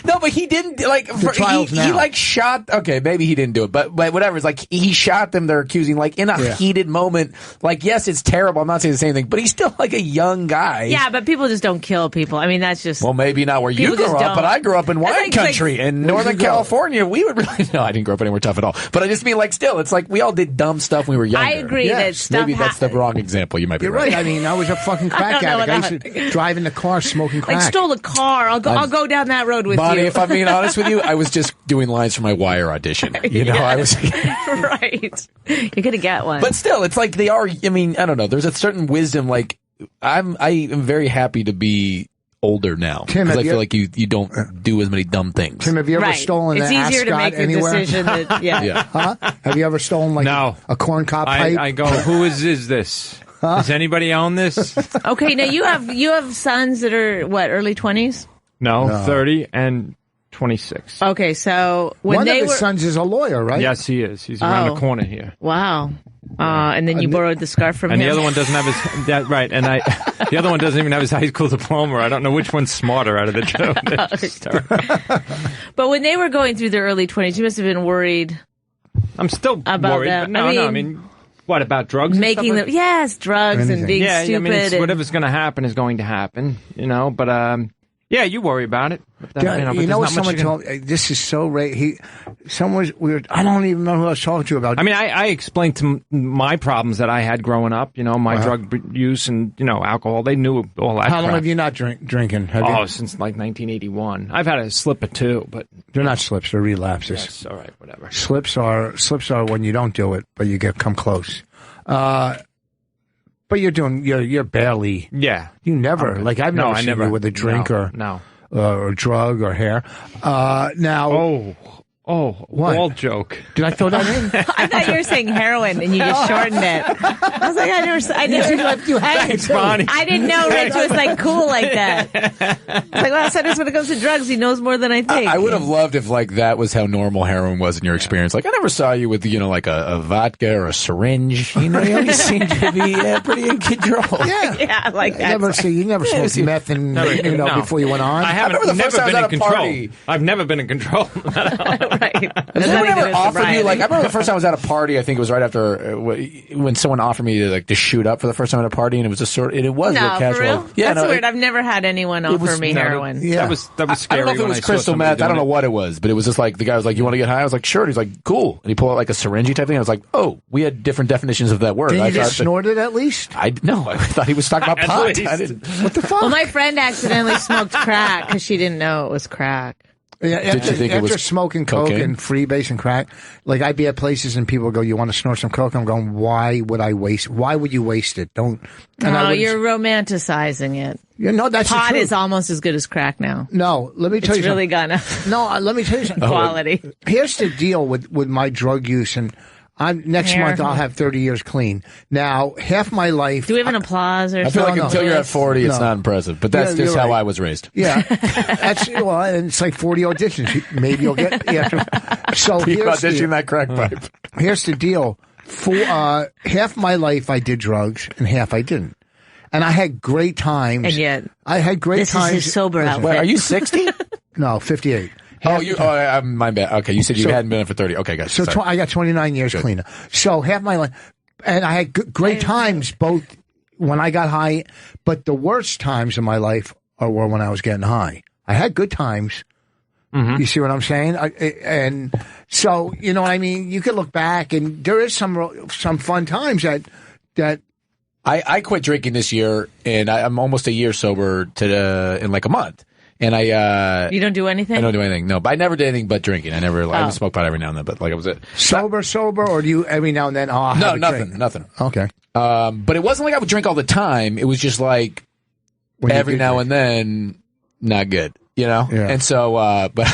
But he didn't like. He like shot. Okay, maybe he didn't do it, but whatever. It's like he shot them. They're accusing like in a heated moment. Like, yes, it's terrible. I'm not saying the same thing, but he's still like a young guy. Yeah, but people just don't kill people. I mean, that's just maybe not where you grew up, but I grew up in wine country in Northern California. We would really I didn't grow up anywhere tough at all. But I just mean like still, it's like we all did dumb stuff when we were younger. I agree that stuff maybe that's the wrong example. You might be right. I mean, I was a fucking crack addict. I used to drive in the car smoking crack. Like stole a car. I'll go down that road with Bonnie, you. if I'm being honest with you, I was just doing lines for my Wire audition. You know, I was right. You're gonna get one. But still, it's like they are. I mean, I don't know. There's a certain wisdom. Like I am very happy to be older now because I feel like you don't do as many dumb things. Tim, have you ever stolen it's an easier to make anywhere? the decision that, Huh? Have you ever stolen like a corn cob pipe? I go, who is this? Does anybody own this? Okay, now you have sons that are what, early 20s? No, 30 and 26. Okay, so when one of his sons is a lawyer, right? Yes, he is. He's around the corner here. Wow. And then you borrowed the scarf from him. And the other one doesn't have his right. And the other one doesn't even have his high school diploma. I don't know which one's smarter out of the two. But when they were going through their early 20s, you must have been worried. I'm still about worried. Them. But I mean, what about drugs? Making them, drugs and being stupid. I mean, whatever's going to happen is going to happen. You know, but yeah, you worry about it. But you know what someone told me? This is so someone was weird. I don't even know who I was talking to about. I mean, I explained to my problems that I had growing up. You know, my drug use and alcohol. They knew all that. How long have you not drinking? Since like 1981. I've had a slip or two, but they're not slips. They're relapses. Yes, all right, whatever. Slips are when you don't do it, but you come close. But you're barely. Yeah. You never I've never seen you with a drink or drug or hair. Now. What? Ball joke. Did I throw that in? I thought you were saying heroin and you just shortened it. I was like, I never left you hanging. Thanks, Bonnie. I didn't know Rich was like cool like that. Like, well, sometimes when it comes to drugs, he knows more than I think. I would have loved if that was how normal heroin was in your experience. Like, I never saw you with like a vodka or a syringe. You always seemed to be pretty in control. Yeah, like that. You never smoked meth before you went on. I haven't. Never been in control. I've never been in control. Right. Has anyone ever offered you, like, I remember the first time I was at a party, I think it was right after, when someone offered me to shoot up for the first time at a party, and it was it was real casual. For real? Yeah, that's weird. I've never had anyone offer me heroin. Yeah. That was scary. I don't know if it was crystal meth. I don't know what it was, but it was just like, the guy was like, you want to get high? I was like, sure. And he's like, cool. And he pulled out like a syringe type thing. I was like, oh, we had different definitions of that word. Did you just snort it at least? No, I thought he was talking about pot. What the fuck? Well, my friend accidentally smoked crack because she didn't know it was crack. Yeah, after smoking coke and freebase and crack, like I'd be at places and people go, "You want to snort some coke?" I'm going, "Why would I waste? Why would you waste it? Don't." And you're romanticizing it. That's pot the truth. Is almost as good as crack now. No, let me tell you. It's really gonna. No, let me tell you something. Quality. Here's the deal with my drug use, and next month I'll have 30 years clean. Now, half my life. Do we have an applause or something? I feel like until you're at 40, it's not impressive. But that's just how I was raised. Yeah, and it's like 40 auditions. Maybe you'll get after. So you auditioning that crack pipe. Here's the deal: for half my life I did drugs, and half I didn't. And I had great times. And yet, I had great times. This is his sober outfit. Wait, are you 60? No, 58. My bad. Okay, you said you hadn't been in for 30. Okay, guys. So I got 29 years clean. So half my life, and I had great times both when I got high, but the worst times of my life were when I was getting high. I had good times. Mm-hmm. You see what I'm saying? And so, you know what I mean? You could look back, and there is some fun times that. I quit drinking this year, and I'm almost a year sober in like a month. And you don't do anything? I don't do anything. No, but I never did anything but drinking. I would smoke pot every now and then, but like it was it. Sober, or do you every now and then? No, nothing. Okay. But it wasn't like I would drink all the time. It was just like every now and then, not good. Yeah. And so, but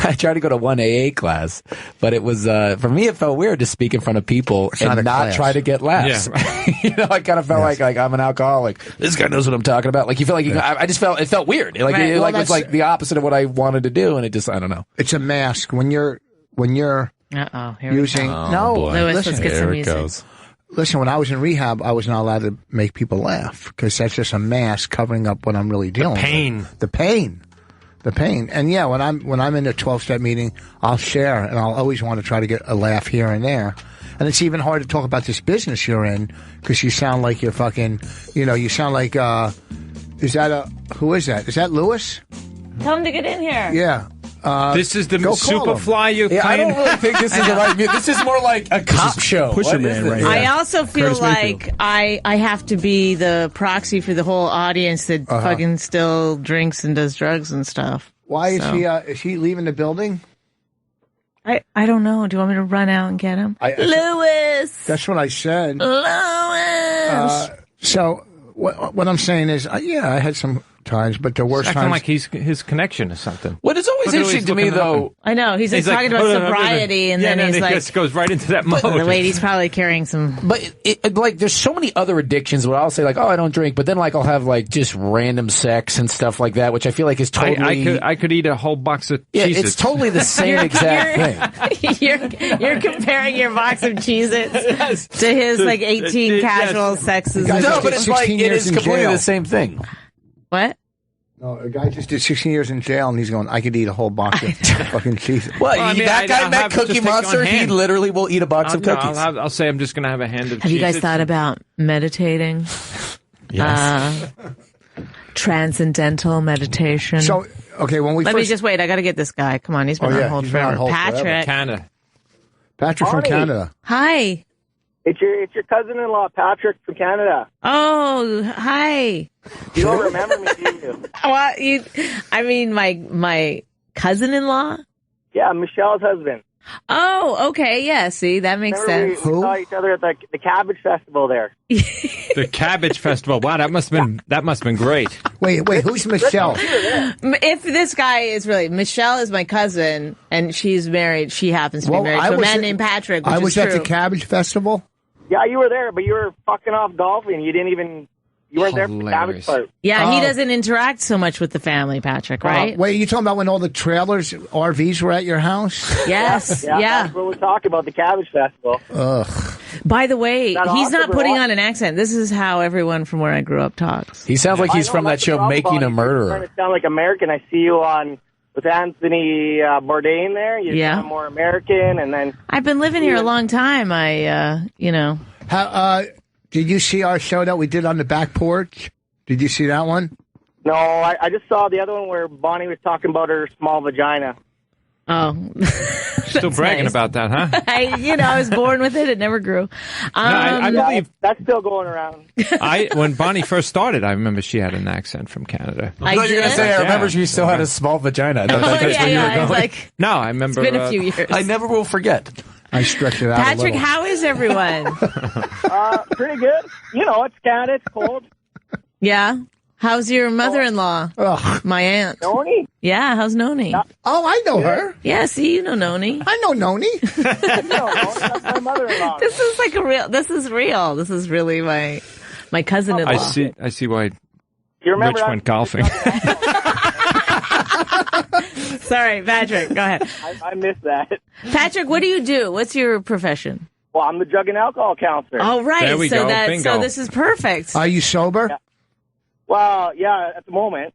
I tried to go to one AA class, but it was, for me, it felt weird to speak in front of people and not try to get laughs. Yeah. I kind of felt like I'm an alcoholic. This guy knows what I'm talking about. Like, you feel like it felt weird. Like, it's like the opposite of what I wanted to do. And it just, I don't know. It's a mask when you're using, Lewis, let's get some music. listen, when I was in rehab, I was not allowed to make people laugh because that's just a mask covering up what I'm really dealing with. The pain. And yeah, when I'm in a 12-step meeting, I'll share, and I'll always want to try to get a laugh here and there. And it's even hard to talk about this business you're in because you sound like you're fucking, you sound like, who is that? Is that Lewis? Tell him to get in here. Yeah. This is the Superfly you're playing? I don't really think this is the right music. This is more like a cop show. Pusher Man right I also feel like I have to be the proxy for the whole audience that fucking still drinks and does drugs and stuff. Why is he leaving the building? I don't know. Do you want me to run out and get him? Lewis! That's what I said. Lewis! So what I'm saying is, I had some times, but the worst acting times. like his connection or something. What is always interesting to me, though. I know he's like talking about sobriety, and then he's like, just goes right into that mode. The lady's probably carrying some. But like, there's so many other addictions where I'll say like, oh, I don't drink, but then like I'll have like just random sex and stuff like that, which I feel like is totally. I could eat a whole box of yeah, Cheez-Its. it's totally the same exact thing. You're comparing your box of Cheez-Its to his like 18 casual sexes. No, but it's like it is completely the same thing. What? No, a guy just did 16 years in jail, and he's going, I could eat a whole box of fucking cheese. Well, that guy met Cookie Monster. He literally will eat a box of cookies. I'll say I'm just going to have a hand of Have you guys thought about meditating? Yes. Transcendental meditation. So, okay, when we Let me just wait. I got to get this guy. Come on. He's been on hold forever. Patrick. Canada. Patrick from Canada. Hi. It's your cousin-in-law, Patrick from Canada. Oh, hi. You don't remember me, do you? What I mean, my cousin-in-law? Yeah, Michelle's husband. Oh, okay. Yeah, see, that makes sense. We saw each other at the Cabbage Festival there. The Cabbage Festival. Wow, that must have been great. Wait, who's Michelle? If this guy is really Michelle is my cousin, and she's married. She happens to be married to a man named Patrick. Which I was is at true. the Cabbage Festival. Yeah, you were there, but you were fucking off golfing. You weren't there for the Cabbage part. Yeah, he doesn't interact so much with the family, Patrick, right? Wait, you talking about when all the trailers, RVs were at your house? Yes, yeah. That's what we're talking about, the Cabbage Festival. Ugh. By the way, he's awesome not putting on an accent. This is how everyone from where I grew up talks. He sounds like he's from that show, Making a Murderer. You're trying to sound like American. I see you on with Anthony Bourdain there. You sound more American, and then I've been living here a long time. Did you see our show that we did on the back porch? Did you see that one? No, I just saw the other one where Bonnie was talking about her small vagina. Oh. Still bragging about that, huh? I was born with it. It never grew. I believe that's still going around. When Bonnie first started, I remember she had an accent from Canada. I thought you were going to say, I remember she still had a small vagina. That's where you were going. No, I remember. It's been a few years. I never will forget. I stretched it out Patrick, a little. how is everyone? Pretty good. It's Canada. It's cold. Yeah. How's your mother-in-law? My aunt. Noni? Yeah, how's Noni? Oh, I know her. Yeah, see, you know Noni. I know Noni. That's my mother-in-law. This is like this is real. This is really my cousin-in-law. I see why You remember Rich went golfing. Sorry, Patrick, go ahead. I missed that. Patrick, what do you do? What's your profession? Well, I'm the drug and alcohol counselor. Oh, right. There we go. Bingo. So this is perfect. Are you sober? Yeah. Well, yeah, at the moment.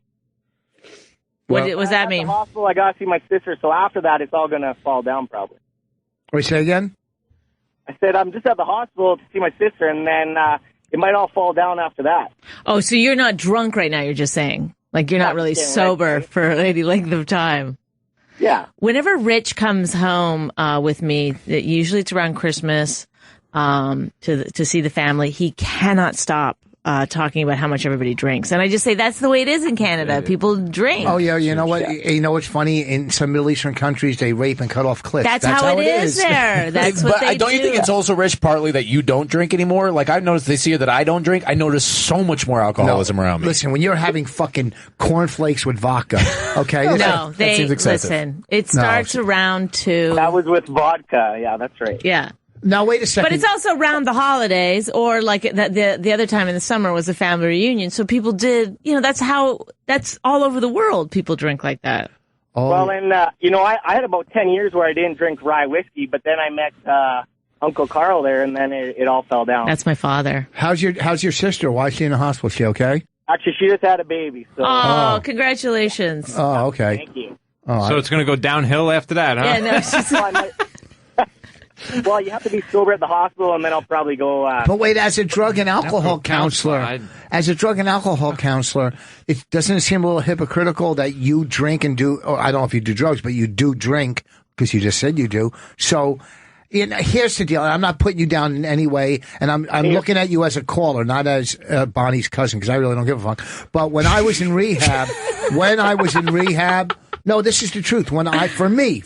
What does that At mean? the hospital, I got to see my sister, so after that, it's all going to fall down probably. Wait, say again? I said, I'm just at the hospital to see my sister, and then it might all fall down after that. Oh, so you're not drunk right now, you're just saying. Like you're not really sober for any length of time. Yeah. Whenever Rich comes home with me, usually it's around Christmas to see the family, he cannot stop talking about how much everybody drinks. And I just say that's the way it is in Canada. People drink. Oh, yeah. You know what? You know what's funny? In some Middle Eastern countries, they rape and cut off clips. That's how it is there. That's what they do. Don't you think it's also, Rich, partly that you don't drink anymore? Like, I've noticed they see that I don't drink. I notice so much more alcoholism around me. Listen, when you're having fucking cornflakes with vodka, okay? No, that seems excessive. Listen, it starts around 2. That was with vodka. Yeah, that's right. Yeah. Now, wait a second. But it's also around the holidays, or like the other time in the summer was a family reunion. So people did, that's all over the world. People drink like that. Oh. Well, and, I had about 10 years where I didn't drink rye whiskey, but then I met Uncle Carl there, and then it all fell down. That's my father. How's your sister? Why is she in the hospital? Is she okay? Actually, she just had a baby. So. Oh, congratulations. Oh, okay. Thank you. Oh, So it's going to go downhill after that, huh? Yeah, no, she's... Well, you have to be sober at the hospital, and then I'll probably go... But wait, as a drug and alcohol counselor, it doesn't seem a little hypocritical that you drink and do, or I don't know if you do drugs, but you do drink, because you just said you do. So, here's the deal. I'm not putting you down in any way, and I'm looking at you as a caller, not as Bonnie's cousin, because I really don't give a fuck. But when I was in rehab, no, this is the truth. For me,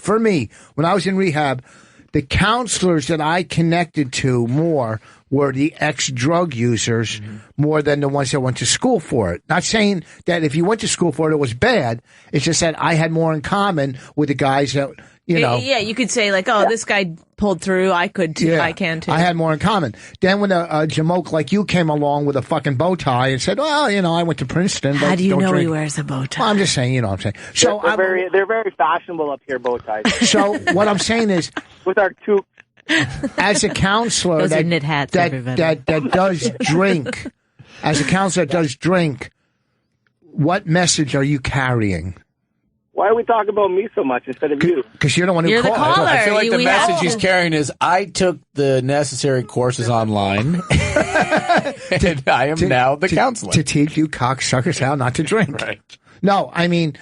when I was in rehab, the counselors that I connected to more were the ex-drug users more than the ones that went to school for it. Not saying that if you went to school for it, it was bad. It's just that I had more in common with the guys that, Yeah, you could say, like, oh, this guy pulled through. I could, too. Yeah, I can, too. I had more in common. Then when a jamoke like you came along with a fucking bow tie and said, well, I went to Princeton. How do you know drink. he wears a bow tie? Well, I'm just saying, you know what I'm saying. So they're very fashionable up here, bow ties. So what I'm saying is, with our toque. As a counselor Those are knit hats, that does drink, as a counselor that does drink, what message are you carrying? Why are we talking about me so much instead of you? Because you're the one who You're the called. caller. I feel like the We message have- he's carrying is, I took the necessary courses online, and I am now the counselor. To teach you cocksuckers how not to drink. Right. No, I mean...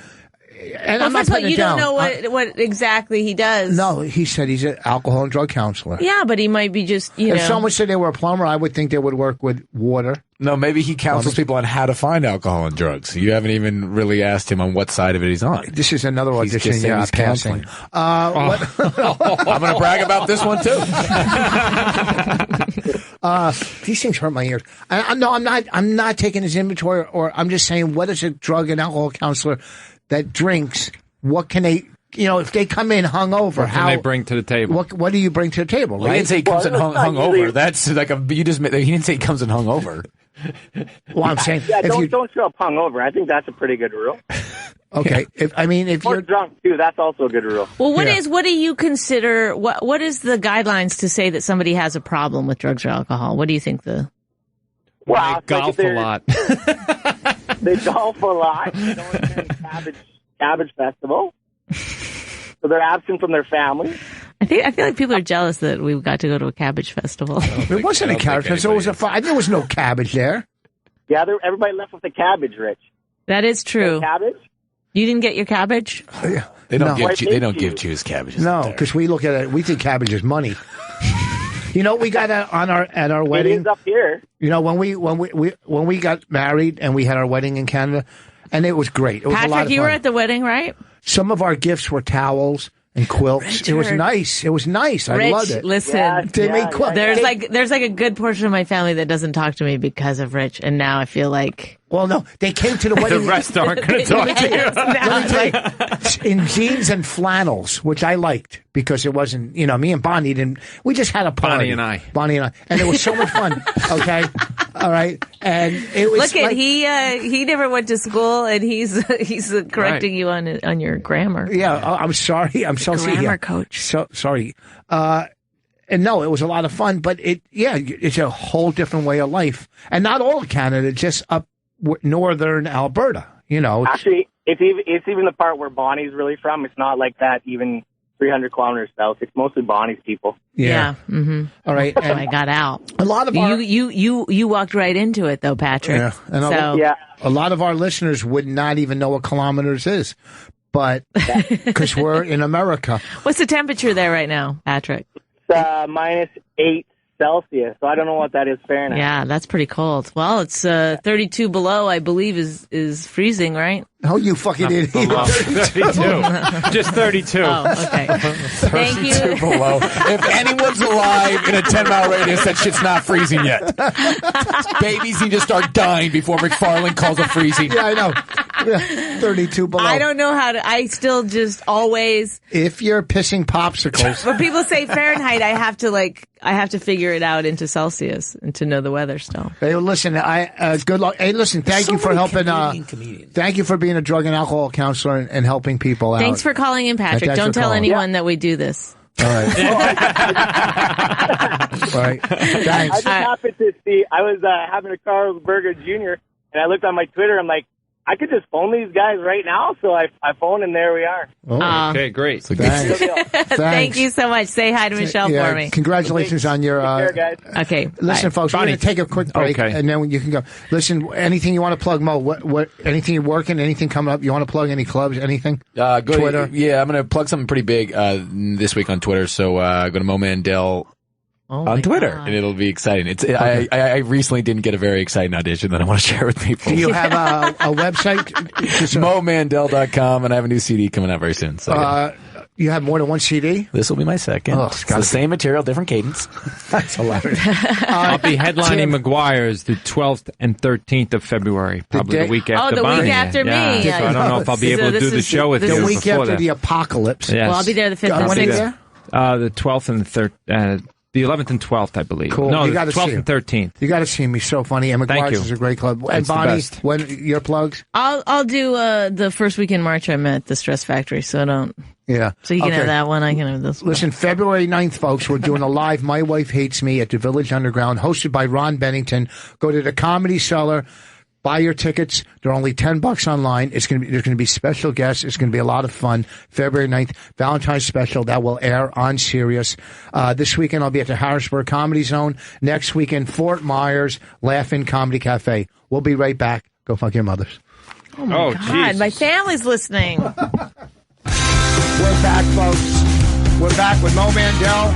And I'm not First of all, putting it you down. don't know what exactly he does. No, he said he's an alcohol and drug counselor. Yeah, but he might be just, you know. If someone said they were a plumber, I would think they would work with water. No, maybe he counsels people on how to find alcohol and drugs. You haven't even really asked him on what side of it he's on. This is another He's audition. just saying Yeah, he's passing. I'm going to brag about this one, too. These things hurt my ears. No, I'm not taking his inventory, or I'm just saying, what is a drug and alcohol counselor that drinks? What can they? If they come in hungover, What can they bring to the table? What do you bring to the table? Well, Right? he didn't say he comes in hungover. usually- That's like he didn't say he comes in hungover. Well, I'm saying, Yeah, if don't show up hungover. I think that's a pretty good rule. okay. If Or you're drunk too. That's also a good rule. Well, what do you consider, what is the guidelines to say that somebody has a problem with drugs or alcohol? What do you think Well, They golf a lot. They golf a lot. They don't attend Cabbage Festival. So they're absent from their family. I feel like people are jealous that we got to go to a Cabbage Festival. it wasn't a cabbage festival. It was there was no cabbage there. Yeah, everybody left with the cabbage, Rich. That is true. Cabbage? You didn't get your cabbage? They don't No. give Jews cabbages. No, up there. because we look at it. We think cabbage is money. We got at our It wedding. is up here. When we got married and we had our wedding in Canada, and it was great. It was a lot Patrick, of you fun. were at the wedding, right? Some of our gifts were towels and quilts. It was Richard. nice. It was nice. I Rich, loved it. listen. Yeah, They made quilts. There's like a good portion of my family that doesn't talk to me because of Rich, and now I feel like Well, no, they came to the The wedding. rest aren't going to talk to you. Let me tell you, in jeans and flannels, which I liked because it wasn't, me and Bonnie didn't. We just had a party. Bonnie and I, and it was so much fun. Okay, all right, and it was. look at he never went to school, and he's correcting you on your grammar. Yeah, I'm sorry. I'm so sorry. Grammar coach. So sorry. And no, it was a lot of fun, but it's a whole different way of life, and not all of Canada, just up northern Alberta. Actually, it's even the part where Bonnie's really from. It's not like that even 300 kilometers south. It's mostly Bonnie's people. Yeah. Mm-hmm. All right. So And I got out. a lot of our, You walked right into it though, Patrick. Yeah. And a lot of our listeners would not even know what kilometers is, but because we're in America. What's the temperature there right now, Patrick? It's -8 Celsius, so I don't know what that is Fahrenheit. Yeah, that's pretty cold. Well, it's 32 below, I believe, is freezing, right? Oh, you fucking idiot. 32. Just 32. Oh, okay. Thank you. Below. If anyone's alive in a 10-mile radius, that shit's not freezing yet. Babies need to start dying before McFarlane calls it freezing. Yeah, I know. Yeah, 32 below. I don't know how to. I still just always. If you're pissing popsicles. When people say Fahrenheit, I have to figure it out into Celsius and to know the weather still. Hey, listen, good luck. Hey, listen, thank you for helping. Thank you for being a drug and alcohol counselor and helping people out. Thanks for calling in, Patrick. Thanks Don't for tell calling. anyone that we do this. All right. All right. Thanks. I just happened to see, I was having a Carlsberger Jr., and I looked on my Twitter. I'm like, I could just phone these guys right now. So I phoned, and there we are. Oh. Okay, great. Thanks. Thank you so much. Say hi to Michelle for me. Congratulations on your. Take care, guys. Okay. Listen, bye. folks, we're Bonnie. going to take a quick break, and then you can go. Listen, anything you want to plug, Mo? What? Anything you're working? Anything coming up? You want to plug any clubs? Anything? Twitter. Yeah, I'm going to plug something pretty big this week on Twitter. So go to Mo Mandel on Twitter, and it'll be exciting. It's I recently didn't get a very exciting audition that I want to share with people. Do you have a website? MoMandel.com, and I have a new CD coming out very soon. So you have more than one CD? This will be my second. Oh, it's the same material, different cadence. That's hilarious. I'll be headlining McGuire's the 12th and 13th of February, probably the week after the Bonnie. week after me. Yeah. Yeah. So I don't know if I'll be able to do the show with you The week before after that. the apocalypse. Yes. Well, I'll be there the 5th and When are you 6th. there? The 12th and the 3rd. The 11th and 12th, I believe. Cool. No, You the gotta 12th see and 13th. You got to see me. So funny. And Thank McGuire's you. is a great club. And It's the Bonnie, best. when your plugs? I'll do the first week in March. I'm at the Stress Factory, so don't. Yeah. So you can Okay. have that one. I can have this one. Listen, February 9th, folks, we're doing a live My Wife Hates Me at the Village Underground, hosted by Ron Bennington. Go to the Comedy Cellar. Buy your tickets. They're only $10 online. There's going to be special guests. It's going to be a lot of fun. February 9th, Valentine's special that will air on Sirius. This weekend I'll be at the Harrisburg Comedy Zone. Next weekend, Fort Myers, Laugh-In Comedy Cafe. We'll be right back. Go fuck your mothers. Oh, my God. My family's listening. We're back, folks. We're back with Mo Mandel,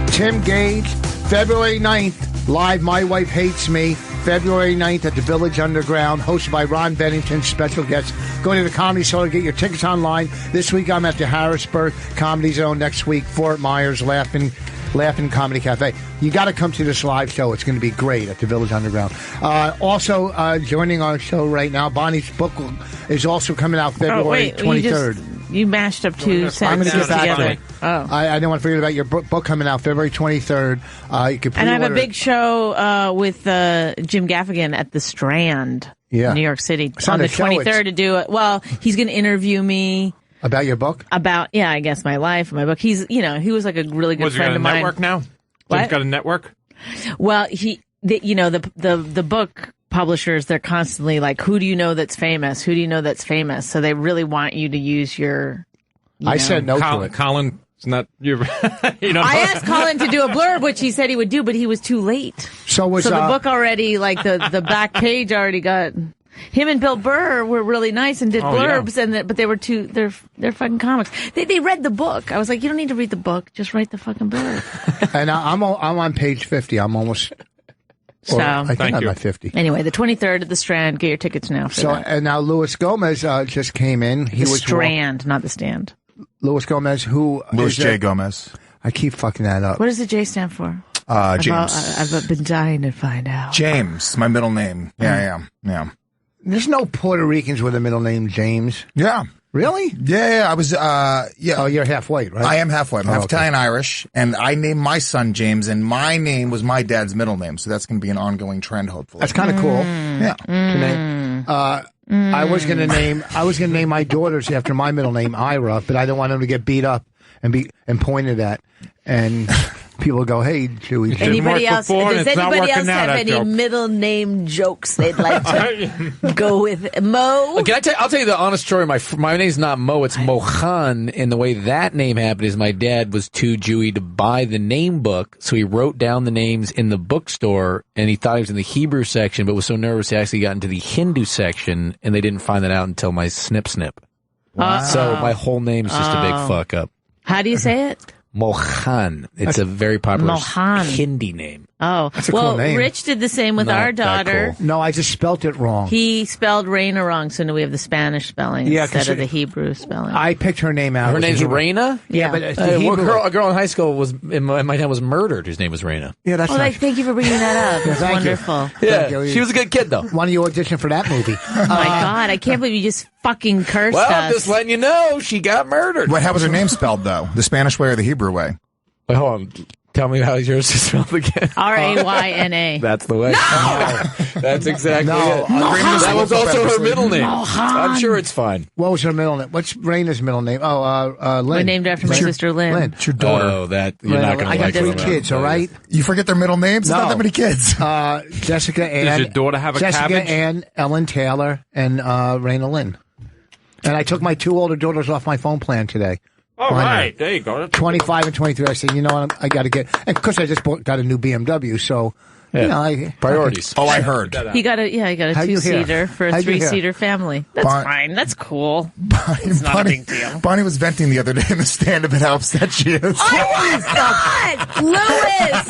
Tim Gage, February 9th, live My Wife Hates Me, February 9th at the Village Underground, hosted by Ron Bennington, special guests. Go to the Comedy Cellar, get your tickets online. This week I'm at the Harrisburg Comedy Zone. Next week, Fort Myers, Laugh-In Comedy Cafe. You got to come to this live show. It's going to be great at the Village Underground. Also, joining our show right now, Bonnie's book is also coming out February 23rd. You mashed up two sentences together. Oh. I didn't want to forget about your book coming out February 23rd. You can And I have a pre-order big show with Jim Gaffigan at the Strand, Yeah. New York City, It's on not the a show, 23rd to do it. Well, he's going to interview me about your book. about, I guess my life, my book. He's, he was like a really good Was he friend got a of mine. network now? What? Jim's got a network? Well, the book publishers, they're constantly like, who do you know that's famous? Who do you know that's famous? So they really want you to use your. I said no to it. Colin, it's not you. You know. I asked Colin to do a blurb, which he said he would do, but he was too late. So the book already, like the back page already got. Him and Bill Burr were really nice and did blurbs, but they were they're fucking comics. They read the book. I was like, you don't need to read the book, just write the fucking blurb. And I'm on page 50. I'm almost. So I think I'm at 50. Anyway, the 23rd at the Strand. Get your tickets now. For that. And now Luis Gomez just came in. He The was Strand, not the Stand. Luis Gomez, who Luis J. Gomez. I keep fucking that up. What does the J stand for? James. I've been dying to find out. James, my middle name. Yeah. There's no Puerto Ricans with a middle name James. Yeah. Really? Yeah, I was, Oh, you're half white, right? I am half white. I'm half okay. Italian Irish, and I named my son James, and my name was my dad's middle name, so that's going to be an ongoing trend, hopefully. That's kind of cool. Yeah. I was going to name my daughters after my middle name, Ira, but I don't want them to get beat up and pointed at. And people go, hey, Chewy. Anybody else? before, and Does it's not anybody working else out, have that any joke. middle name jokes they'd like to go with? Mo? I'll tell you the honest story. My name's not Mo, it's Mohan. And the way that name happened is my dad was too Jewy to buy the name book, so he wrote down the names in the bookstore, and he thought he was in the Hebrew section, but was so nervous he actually got into the Hindu section, and they didn't find that out until my snip. Wow. So my whole name's just a big fuck up. How do you say it? Mohan. It's a very popular Mohan. Hindi name. Oh, That's a cool name. Rich did the same with Not our that daughter. cool. No, I just spelt it wrong. He spelled Raina wrong, so now we have the Spanish spelling 'cause instead of the Hebrew spelling. I picked her name out. Her name's Raina? yeah, but it's A the Hebrew. girl in high school was in my town was murdered. Whose name was Raina. Yeah, that's Oh, nice. thank you for bringing that up. It's thank you. wonderful. Yeah, you. she was a good kid though. Why don't you audition for that movie? Oh my God, I can't believe you just fucking cursed Well, us. just letting you know, she got murdered. Wait, how was her name spelled, though? The Spanish way or the Hebrew way? Wait, hold on. Tell me how yours is spelled again. Rayna. That's the way. No! That's exactly it. Mohan. That was also her middle name. I'm sure it's fine. What was her middle name? What's Raina's middle name? Lynn. We're named after my sister Lynn. It's your daughter. Oh, that you're not going to I got like 3 kids, all right? You forget their middle names? No. Not that many kids. Jessica Ann. Does your daughter have a Jessica Cabbage? Ann, Ellen Taylor, and Raina Lynn. And I took my 2 older daughters off my phone plan today. All right, there you go. 25 and 23. I said, you know what? I got to get, and because I just got a new BMW, so you know, priorities. I heard. He got a 2-seater for a 3-seater family. That's fine. That's cool. It's not a big deal. Bonnie was venting the other day in the stand-up at how upset she is. I was! God! Lewis!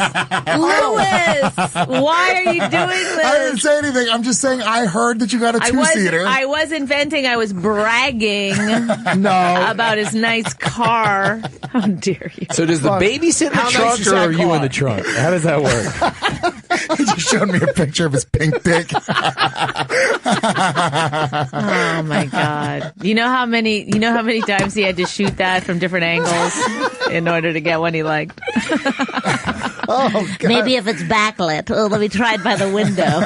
Why are you doing this? I didn't say anything. I'm just saying I heard that you got a 2-seater. I wasn't venting. I was bragging about his nice car. How dare you? So does the baby sit in the trunk, or are you in the trunk? How does that work? He just showed me a picture of his pink dick. Oh my God! You know how many times he had to shoot that from different angles in order to get one he liked. Oh, God. Maybe if it's backlit. Oh, let me try it by the window.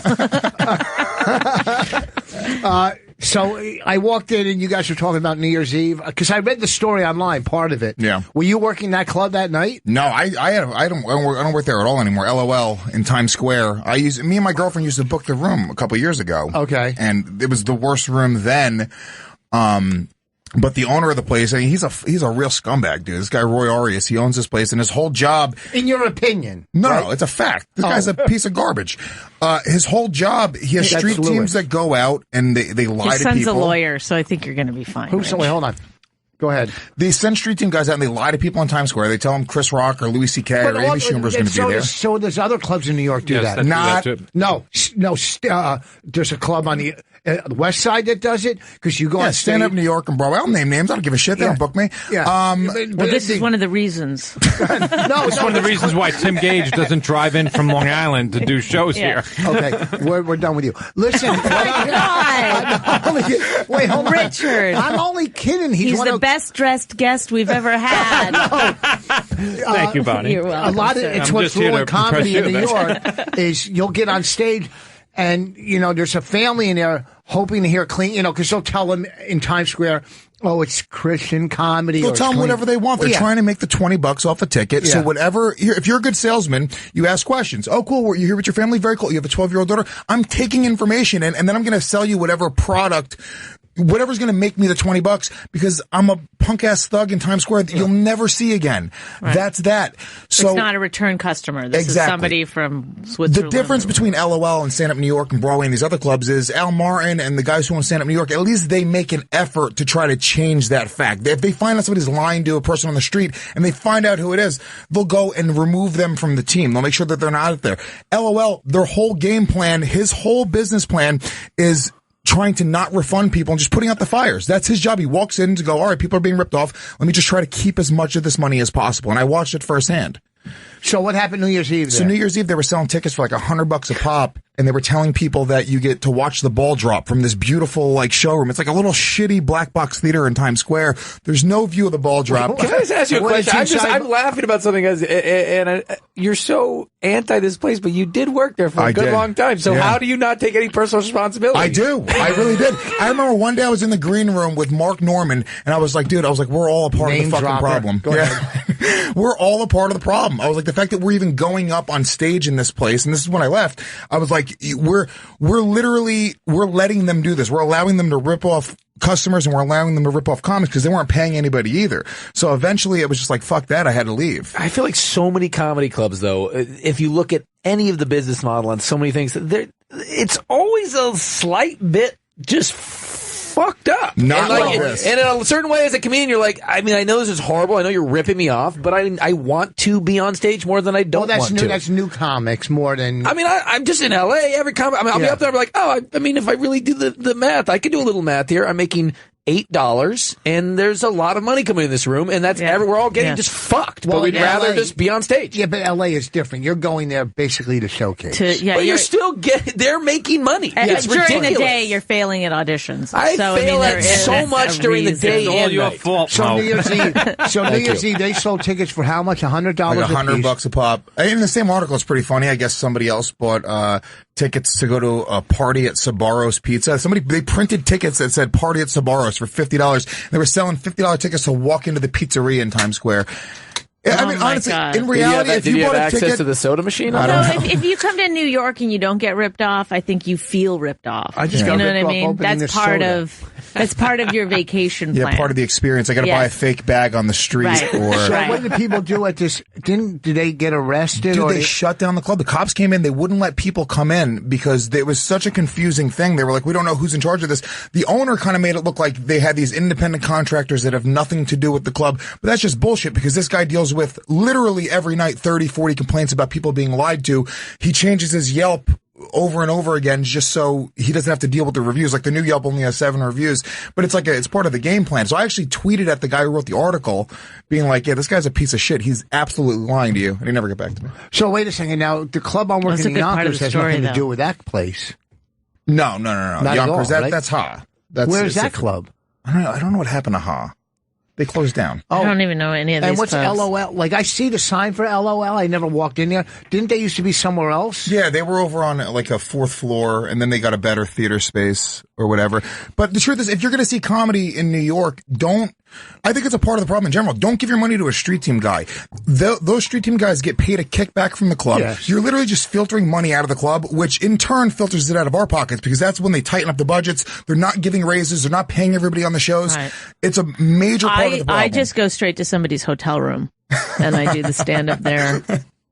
So I walked in and you guys were talking about New Year's Eve because I read the story online, part of it. Yeah. Were you working that club that night? No, I don't work there at all anymore. LOL in Times Square. Me and my girlfriend used to book the room a couple years ago. Okay. And it was the worst room then. But the owner of the place, I mean, he's a real scumbag, dude. This guy, Roy Arias, he owns this place, and his whole job... In your opinion? No, it's a fact. This guy's a piece of garbage. His whole job, he has street teams that go out, and they lie to people. His son's a lawyer, so I think you're going to be fine. Wait, hold on. Go ahead. They send street team guys out, and they lie to people in Times Square. They tell them Chris Rock or Louis C.K. or Amy Schumer is going to be there. So there's other clubs in New York do that. There's a club on the West Side that does it because you go on Stand Up New York and Broadway. I'll name names. I don't give a shit. They don't book me. Yeah. Well, this is one of the reasons. It's one of the reasons why Tim Gage doesn't drive in from Long Island to do shows here. Okay, we're done with you. Listen. Oh my God. Wait, hold on. Richard. I'm only kidding. He's the best dressed guest we've ever had. Thank you, Bonnie. You're welcome. A lot of it's what's ruling comedy in New York is you'll get on stage and there's a family in there hoping to hear clean, because they'll tell them in Times Square, oh, it's Christian comedy. They'll tell them whatever they want. They're trying to make the $20 off a ticket. Yeah. So whatever, if you're a good salesman, you ask questions. Oh, cool. You're here with your family? Very cool. You have a 12-year-old daughter? I'm taking information and then I'm going to sell you whatever product, whatever's going to make me the $20 because I'm a punk ass thug in Times Square that you'll never see again. Right. That's that. So it's not a return customer. This is somebody from Switzerland. The difference between LOL and Stand Up New York and Broadway and these other clubs is Al Martin and the guys who own Stand Up New York, at least they make an effort to try to change that fact. If they find out somebody's lying to a person on the street and they find out who it is, they'll go and remove them from the team. They'll make sure that they're not out there. LOL, their whole game plan, his whole business plan is trying to not refund people and just putting out the fires. That's his job. He walks in to go, all right, people are being ripped off. Let me just try to keep as much of this money as possible. And I watched it firsthand. So what happened New Year's Eve there? So New Year's Eve, they were selling tickets for like $100 a pop, and they were telling people that you get to watch the ball drop from this beautiful showroom. It's like a little shitty black box theater in Times Square. There's no view of the ball drop. Can I just ask you a question? I'm laughing about something, and you're so anti this place, but you did work there for a good long time. So how do you not take any personal responsibility? I do. I really did. I remember one day I was in the green room with Mark Norman, and I was like, dude, we're all a part of the fucking problem. Go ahead. We're all a part of the problem. I was like, the fact that we're even going up on stage in this place, and this is when I left, I was like, we're letting them do this. We're allowing them to rip off customers and we're allowing them to rip off comics because they weren't paying anybody either. So eventually it was just like, fuck that. I had to leave. I feel like so many comedy clubs, though, if you look at any of the business model on so many things, it's always a slight bit just fucked up. Not like this. And in a certain way, as a comedian, you're like, I mean, I know this is horrible. I know you're ripping me off, but I want to be on stage more than I don't want to. That's new comics more than... I mean, I'm just in L.A. Every comic, I'll be up there, I'll be like, I mean, if I really do the math, I could do a little math here. I'm making $8, and there's a lot of money coming in this room, and that's we're all getting just fucked. But we'd rather LA, just be on stage. Yeah, but LA is different. You're going there basically to showcase. But you're still they're making money. It's during ridiculous. the day, you're failing at auditions. I fail at so much during the day. It's all your fault. So New Year's Eve, they sold tickets for how much? $100 like $100 a pop. In the same article, it's pretty funny. I guess somebody else bought tickets to go to a party at Sbarro's Pizza. They printed tickets that said "Party at Sbarro's" for $50. They were selling $50 tickets to walk into the pizzeria in Times Square. I mean, honestly, in reality, if you bought a access ticket to the soda machine, if you come to New York and you don't get ripped off, I think you feel ripped off. I just got you know ripped what I off mean? That's part soda. that's part of your vacation plan. Yeah, part of the experience. I got to buy a fake bag on the street, or So what did people do at this? Did they get arrested? Dude, or they shut down the club. The cops came in. They wouldn't let people come in because it was such a confusing thing. They were like, we don't know who's in charge of this. The owner kind of made it look like they had these independent contractors that have nothing to do with the club. But that's just bullshit because this guy deals with literally every night 30, 40 complaints about people being lied to. He changes his Yelp over and over again just so he doesn't have to deal with the reviews. Like the new Yelp only has 7 reviews, but it's like it's part of the game plan. So I actually tweeted at the guy who wrote the article being like, yeah, this guy's a piece of shit. He's absolutely lying to you. And he never got back to me. So wait a second. Now, the club I'm working in Yonkers has nothing to do with that place. No. Not Yonkers, at all, right? that's Ha. Where's that club? I don't know what happened to Ha. They closed down. I don't even know any of these And what's clubs. LOL? Like, I see the sign for LOL. I never walked in there. Didn't they used to be somewhere else? Yeah, they were over on like a 4th floor, and then they got a better theater space or whatever. But the truth is, if you're going to see comedy in New York, I think it's a part of the problem in general. Don't give your money to a street team guy. Those street team guys get paid a kickback from the club. Yes. You're literally just filtering money out of the club, which in turn filters it out of our pockets because that's when they tighten up the budgets. They're not giving raises. They're not paying everybody on the shows. Right. It's a major part of the problem. I just go straight to somebody's hotel room and I do the stand up there.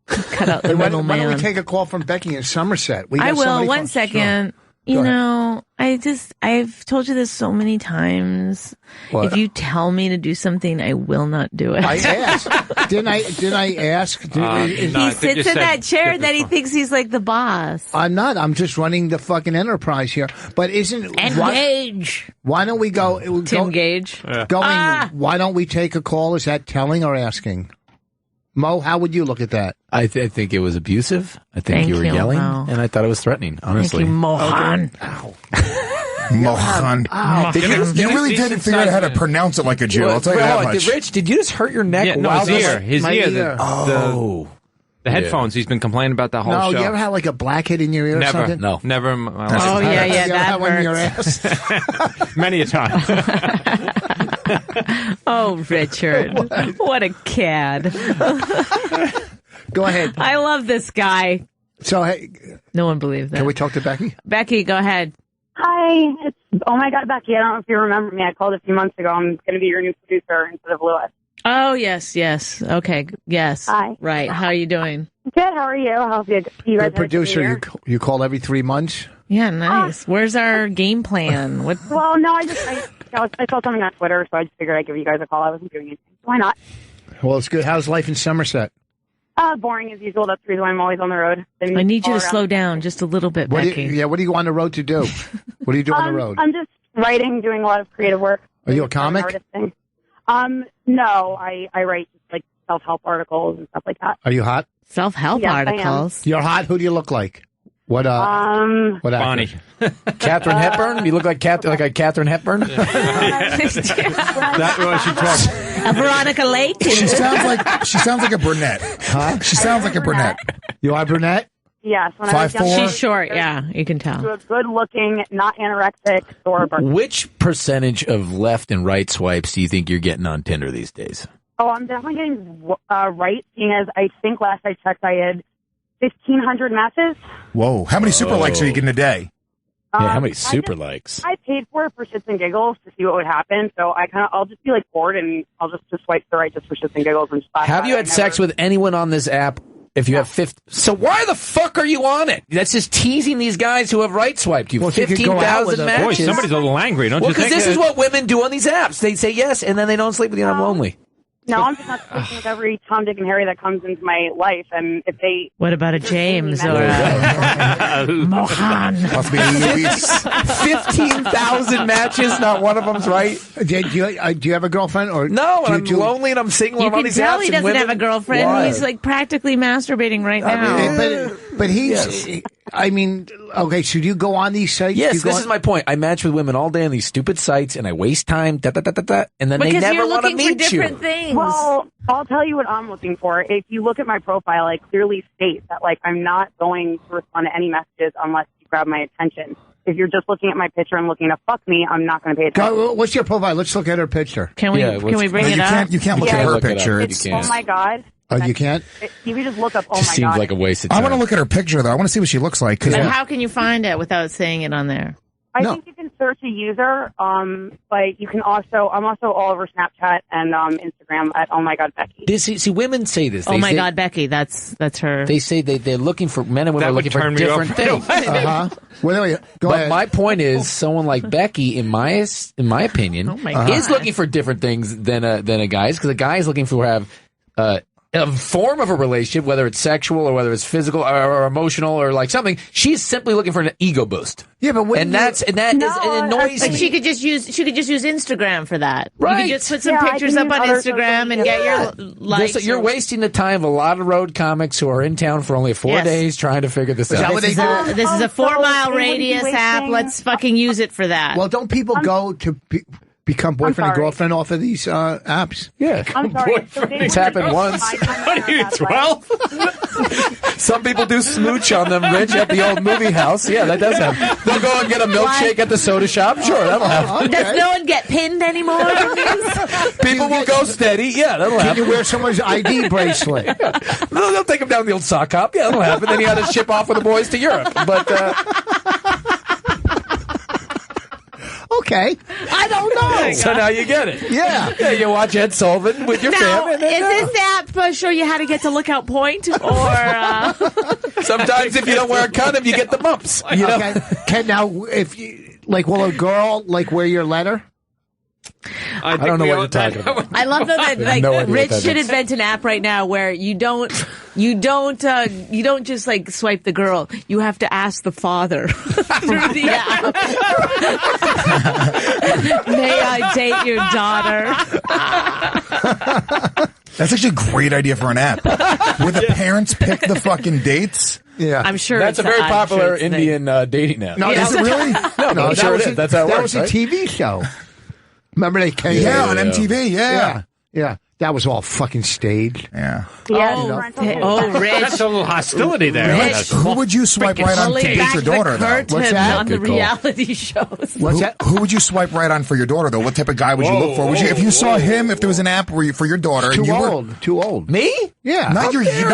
Cut out the middleman. Why don't we take a call from Becky in Somerset? I will. One second. Sure. You know, I've told you this so many times. What? If you tell me to do something, I will not do it. I asked. Didn't I ask? He sits in that chair that he thinks he's like the boss. I'm not. I'm just running the fucking enterprise here. But Engage. Why don't we go? Tim Gage. Why don't we take a call? Is that telling or asking? Mo, how would you look at that? I think it was abusive. I think you were yelling, and I thought it was threatening, honestly. Thank you, Mohan. Ow. Mohan. You really didn't figure out how to pronounce it like a Jew. I'll tell you that much. Rich, did you just hurt your neck? Yeah, no, while his ear. Oh. The headphones. He's been complaining about the whole show. No, you ever had like a blackhead in your ear or Never. something? No. Never. Oh, yeah, that one in your hurts. ass? Many a time. Oh, Richard. What a cad. Go ahead. I love this guy. So, hey, No one believes that. can we talk to Becky? Becky, go ahead. Hi. Oh, my God, Becky. I don't know if you remember me. I called a few months ago. I'm going to be your new producer instead of Lewis. Oh, yes. Okay, yes. Hi. Right. How are you doing? Good. How are you? I hope you guys Good had a producer. good year. You call every 3 months? Yeah, nice. Where's our game plan? What? Well, no, I saw something on Twitter, so I just figured I'd give you guys a call. I wasn't doing anything. Why not? Well, it's good. How's life in Somerset? Boring as usual. That's the reason why I'm always on the road. I need you to slow down just a little bit, What do Becky. you go on the road to do? What do you do on the road? I'm just writing, doing a lot of creative work. Are you a comic? Artisting. No, I write like self-help articles and stuff like that. Are you hot? Self-help Yes, I am. articles. You're hot? Who do you look like? What actor? Bonnie. Katharine Hepburn? You look like Katharine Hepburn? That was she talks. Veronica Lake. She sounds like a brunette. Huh? She sounds like a brunette. You are brunette? Yes. When I was 5'4"? young, She's short, yeah, you can tell. to a good-looking, not anorexic, or Which percentage of left and right swipes do you think you're getting on Tinder these days? Oh, I'm definitely getting right, seeing as I think last I checked I had 1,500 matches. Whoa. How many super likes are you getting a day? Yeah, how many super likes? I paid for it for shits and giggles to see what would happen, so I'll just be like bored and I'll just swipe to the right just for shits and giggles and stuff. Have you had sex with anyone on this app? If you have 50, so why the fuck are you on it? That's just teasing these guys who have right swiped you. Well, so you could go out with 15,000 them. Boy, matches. somebody's a little angry, don't Well, you think? because this is what women do on these apps. They say yes, and then they don't sleep with you. And I'm lonely. No, I'm just not sleeping with every Tom, Dick, and Harry that comes into my life. And if they... What about a James or Mohan? Must be Luis. 15,000 matches, not one of them's right. Do you have a girlfriend? Or no, do I'm lonely and I'm single. You I'm on can these tell apps he and doesn't women- have a girlfriend. Why? He's like practically masturbating right now. But he's... I mean, okay, so do you go on these sites? Yes, this is my point. I match with women all day on these stupid sites, and I waste time, and then they never want to meet you. Different things. Well, I'll tell you what I'm looking for. If you look at my profile, I clearly state that, like, I'm not going to respond to any messages unless you grab my attention. If you're just looking at my picture and looking to fuck me, I'm not going to pay attention. What's your profile? Let's look at her picture. Can we bring it up? You can't look at her picture. It's, oh my God. Oh, you can't? If you just look up, oh Just my seems God. like a waste of I time. want to look at her picture, though. I want to see what she looks like. But how can you find it without saying it on there? I think you can search a user, but you can also, I'm also all over Snapchat and Instagram at Oh My God Becky. See, women say this. Oh my God, Becky, that's her. They say they're looking for, men and women That are would looking for turn me different off. things. Uh-huh. Well, go But ahead. my point is, someone like Becky, in my opinion, is looking for different things than a guy's, because a guy is looking for a form of a relationship, whether it's sexual or whether it's physical or emotional or like something. She's simply looking for an ego boost. Yeah, but it annoys like me. she could just use Instagram for that. Right. You could just put some pictures up on Instagram and get your likes. You're wasting the time of a lot of road comics who are in town for only 4 days trying to figure this out. This is a 4 mile radius app. Let's fucking use it for that. Well, don't people go to become boyfriend and girlfriend off of these apps? Yeah. I'm sorry. It's happened once. What are you, 12? Some people do smooch on them, Rich, at the old movie house. Yeah, that does happen. They'll go and get a milkshake at the soda shop. Sure, that'll happen. Does no one get pinned anymore? People will go steady. Yeah, that'll happen. Can you wear someone's ID bracelet? They'll take them down the old sock hop. Yeah, that'll happen. Then you got to ship off with the boys to Europe. But okay. I don't know. So now you get it. Yeah. You watch Ed Sullivan with your Now, family. is this app show you how to get to Lookout Point? Or sometimes if you don't wear a condom, you get the mumps. You know? Okay. If you will a girl wear your letter? I don't know what you're talking about. I love that Rich should invent an app right now where you don't just swipe the girl. You have to ask the father through the app. May I date your daughter? That's actually a great idea for an app. Where the parents pick the fucking dates. Yeah. I'm sure that's a very popular Indian dating app. No, is it really? No, sure it is. That's how it works, That was a TV show. Remember they came? Yeah, on MTV. Yeah. That was all fucking staged. Yeah. Rich. That's a little hostility there. Rich, who would you swipe right on to date your daughter, though? What's that? On the reality shows. What's that? Who would you swipe right on for your daughter, though? What type of guy would you look for? If you saw him, if there was an app for your daughter, Too and you old. Too old. Me? Yeah. not your I'm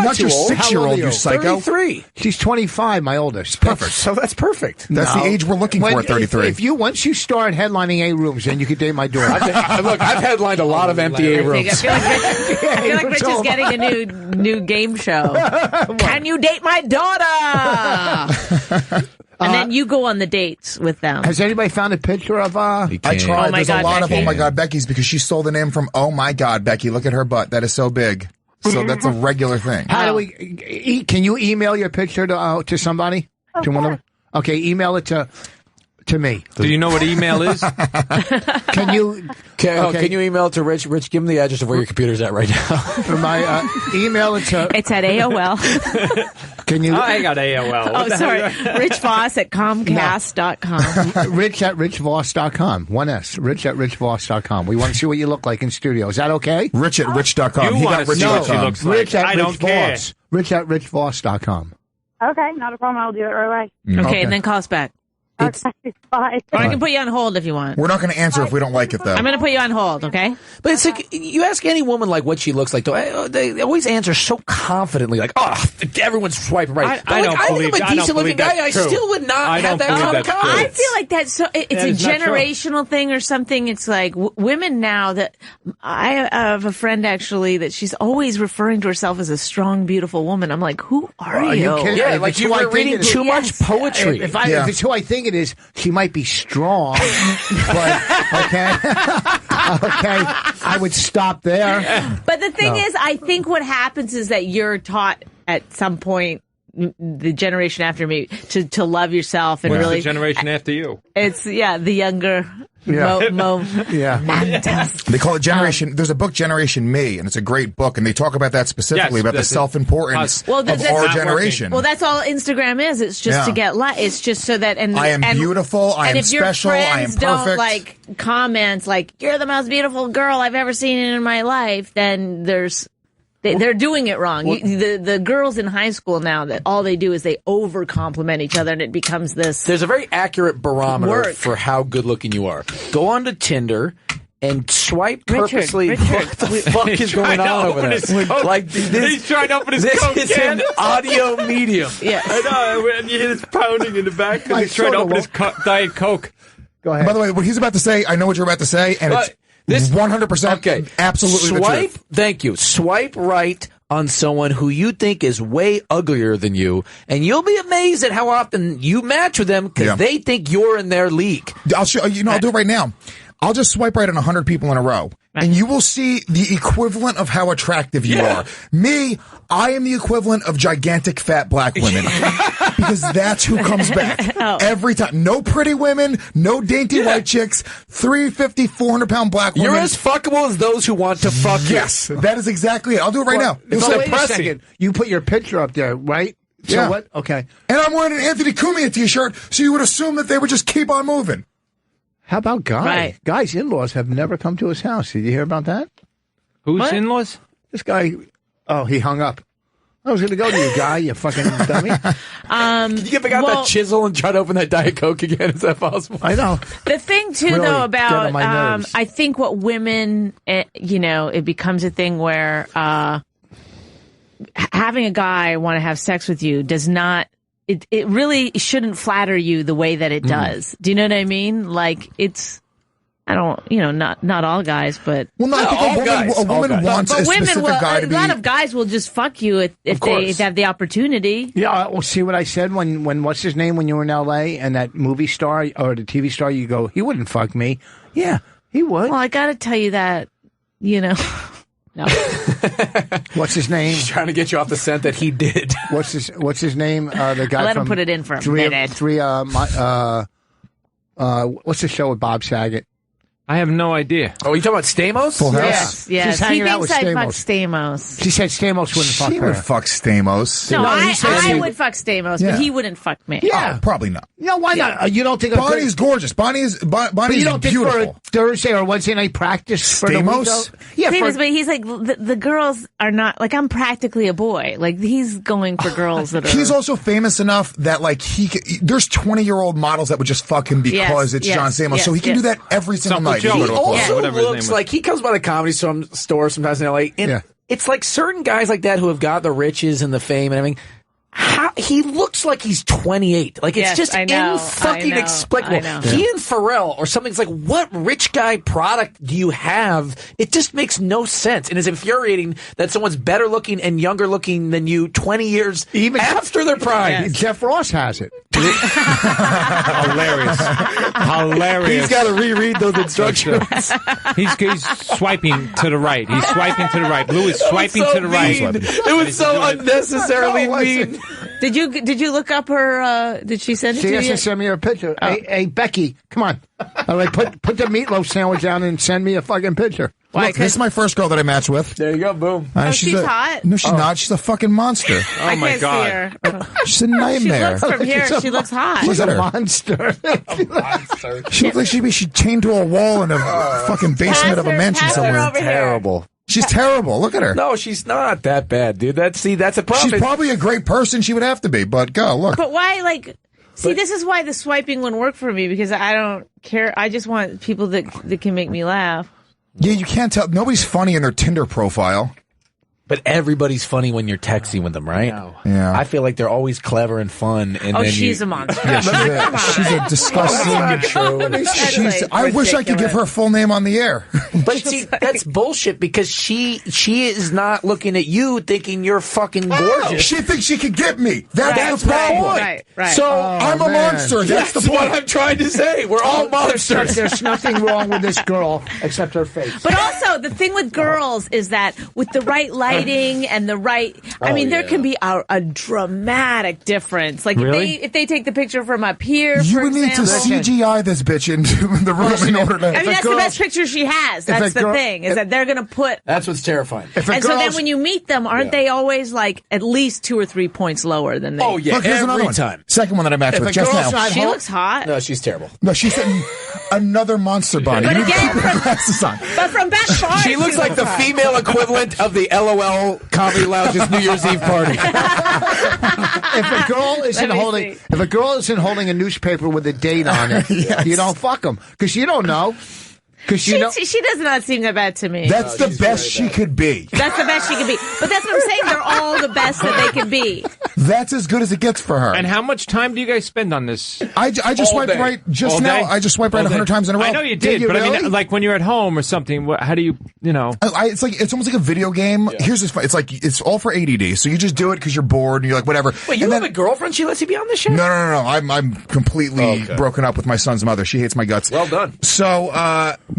not too 6-year-old, old. you psycho. 33. She's 25, my oldest. Perfect. So that's perfect. That's the age we're looking for at 33. If once you start headlining A rooms, then you could date my daughter. Look, I've headlined a lot of MTA rooms. I feel like Rich is getting a new game show. Can you date my daughter? And then you go on the dates with them. Has anybody found a picture of I tried. Oh my There's God, a lot of Becky. Oh My God Becky's because she stole the name from Oh My God Becky. Look at her butt. That is so big. So that's a regular thing. How do we? Can you email your picture to somebody? To one of? Okay, email it to me. Do you know what email is? Can you? Can you email it to Rich? Rich, give him the address of where your computer's at right now. My email it to. It's at AOL. Can you? I got AOL. Oh, sorry. Rich Voss at Comcast.com. Rich at richvoss.com. One S. Rich at richvoss.com. We want to see what you look like in studio. Is that okay? Rich at rich.com. You He want got to see what she rich.com. looks like. Rich at I don't care. richvoss. Rich at richvoss.com. Okay, not a problem. I'll do it right away. Okay, and then call us back. Okay, bye. Or I can put you on hold if you want. We're not going to answer if we don't like it, though. I'm going to put you on hold, okay? But it's like, you ask any woman what she looks like, though, they always answer so confidently, everyone's swiping right. I don't believe I'm a decent-looking guy. I true. still would not have that kind of confidence. I feel like it's a generational thing or something. It's like women now that I have a friend actually that she's always referring to herself as a strong, beautiful woman. I'm like, who are you? kidding? Yeah, If like it's you who I were think reading it is. too much poetry. If it's who I think it is, she might be strong, but okay. Okay, I would stop there. But the thing is, I think what happens is that you're taught at some point, the generation after me, to love yourself and really. The generation after you. It's the younger. They call it Generation. There's a book, Generation Me, and it's a great book, and they talk about that specifically about the self-importance of our generation. Well, that's all Instagram is. It's just to get it's just so that I am beautiful. I am special. I am perfect. Don't like comments like "You're the most beautiful girl I've ever seen in my life." Then they're doing it wrong. The girls in high school now, that all they do is they over compliment each other, and it becomes this. There's a very accurate barometer for how good looking you are. Go on to Tinder and swipe purposely. Richard. What the fuck is going on over there? Like he's trying to open his Coke This is can. an audio medium. Yeah, I know. When you hear this pounding in the back because he's trying to open his Diet Coke. Go ahead. By the way, what he's about to say, I know what you're about to say, and it's 100% absolutely the truth. Thank you. Swipe right on someone who you think is way uglier than you, and you'll be amazed at how often you match with them because they think you're in their league. I'll show you. I'll do it right now. I'll just swipe right on 100 people in a row, and you will see the equivalent of how attractive you are. Me, I am the equivalent of gigantic fat black women because that's who comes back every time. No pretty women, no dainty white chicks, 350, 400-pound black women. You're as fuckable as those who want to fuck you. Yes, that is exactly it. I'll do it right now. Wait a second. You put your picture up there, right? So what? Okay. And I'm wearing an Anthony Cumia t-shirt, so you would assume that they would just keep on moving. How about Guy? Right. Guy's in-laws have never come to his house. Did you hear about that? Whose in-laws? This guy. Oh, he hung up. I was going to go to you, Guy, you fucking dummy. Did you get out that chisel and try to open that Diet Coke again? Is that possible? I know. The thing, too, Really though, get on my about, nerves. I think what women, it becomes a thing where having a guy want to have sex with you does not, it really shouldn't flatter you the way that it does. Do you know what I mean? Like, it's, I don't, not all guys, but. Well, no, I think a woman wants a specific guy to be. A lot of guys will just fuck you if they have the opportunity. Yeah, well, see what I said when what's his name when you were in L.A. and that movie star or the TV star, you go, he wouldn't fuck me. Yeah, he would. Well, I got to tell you that, No. What's his name? He's trying to get you off the scent that he did. What's his name? The guy. Let from him put it in for a minute. What's the show with Bob Saget? I have no idea. Oh, you talking about Stamos? Full House? Yes. She's hanging out with I'd fuck Stamos. Stamos. She said Stamos wouldn't fuck She her. would fuck Stamos. No, he said I she- would fuck Stamos, Yeah. but he wouldn't fuck me. Yeah. Oh, probably not. No, why not? You don't think Bonnie's gorgeous. Bonnie's But you don't think beautiful. for a Thursday or Wednesday night practice for the week, Stamos? though? Yeah, Stamos, for, but he's like, the girls are not, like, I'm practically a boy. Like, he's going for girls that are. He's also famous enough that, like, there's 20-year-old models that would just fuck him because it's John Stamos. So he can do that every single Uncle night. Joe. You go to a club. Also whatever his name looks was. like he comes by the comedy store sometimes in LA, and it's like certain guys like that who have got the riches and the fame and everything. He looks like he's 28. Like, it's just fucking inexplicable. I know. He and Pharrell or something's like, what rich guy product do you have? It just makes no sense. And it's infuriating that someone's better looking and younger looking than you 20 years even after their prime. Jeff Ross has it. Hilarious. He's got to reread those instructions. He's swiping to the right. He's swiping to the right. Blue is swiping to the right. It was so unnecessarily mean. Did you look up her, did she send it She to has you? to send me her picture. Hey, Becky, come on. All right, put the meatloaf sandwich down and send me a fucking picture. Look, this is my first girl that I matched with. There you go, boom. She's hot? No, she's not. She's a fucking monster. Oh my God. She's a nightmare. She looks from here, she looks hot. She's Look a at her. monster. She looks like she'd be chained to a wall in a fucking basement of a mansion pass her somewhere. over here. Terrible. She's terrible. Look at her. No, she's not that bad, dude. That's a problem. She's probably a great person. She would have to be, but go, look. But why, like, this is why the swiping wouldn't work for me, because I don't care. I just want people that can make me laugh. Yeah, you can't tell. Nobody's funny in their Tinder profile. But everybody's funny when you're texting with them, right? Yeah. I feel like they're always clever and fun. And then she's a monster. Yeah, she's a disgusting. I wish I could give her full name on the air. But see, that's bullshit because she is not looking at you thinking you're fucking gorgeous. She thinks she could get me. That's the problem. Right. So I'm a monster. That's the point. What I'm trying to say. We're all monsters. There's nothing wrong with this girl except her face. But also, the thing with girls is that with the right lighting and the right, there can be a dramatic difference. Like if they take the picture from up here, you for would need to example, CGI this bitch into the room in order to. that's the best picture she has. That's the thing is that they're going to put. That's what's terrifying. And so then when you meet them, aren't they always like at least 2 or 3 points lower than they? Oh yeah, look, here's another one. Time. Second one that I matched with just now. She looks hot. No, she's terrible. No, she's another monster bunny. But You need to again, keep your glasses on. But from back far, She looks like the female equivalent of the LOL Comedy Lounge's New Year's Eve party. If a girl isn't holding a newspaper with a date on it, you don't fuck them because you don't know. Because she does not seem that bad to me. That's the best she could be. That's the best she could be. But that's what I'm saying. They're all the best that they can be. That's as good as it gets for her. And how much time do you guys spend on this? I just swiped right just now. I just swiped right 100 times in a row. I know you did, but really? I mean, like when you're at home or something, how do you? It's almost like a video game. Yeah. Here's this. It's like it's all for ADD. So you just do it because you're bored and you're like whatever. Wait, you have a girlfriend? She lets you be on the show? No. I'm completely broken up with my son's mother. She hates my guts. Well done. So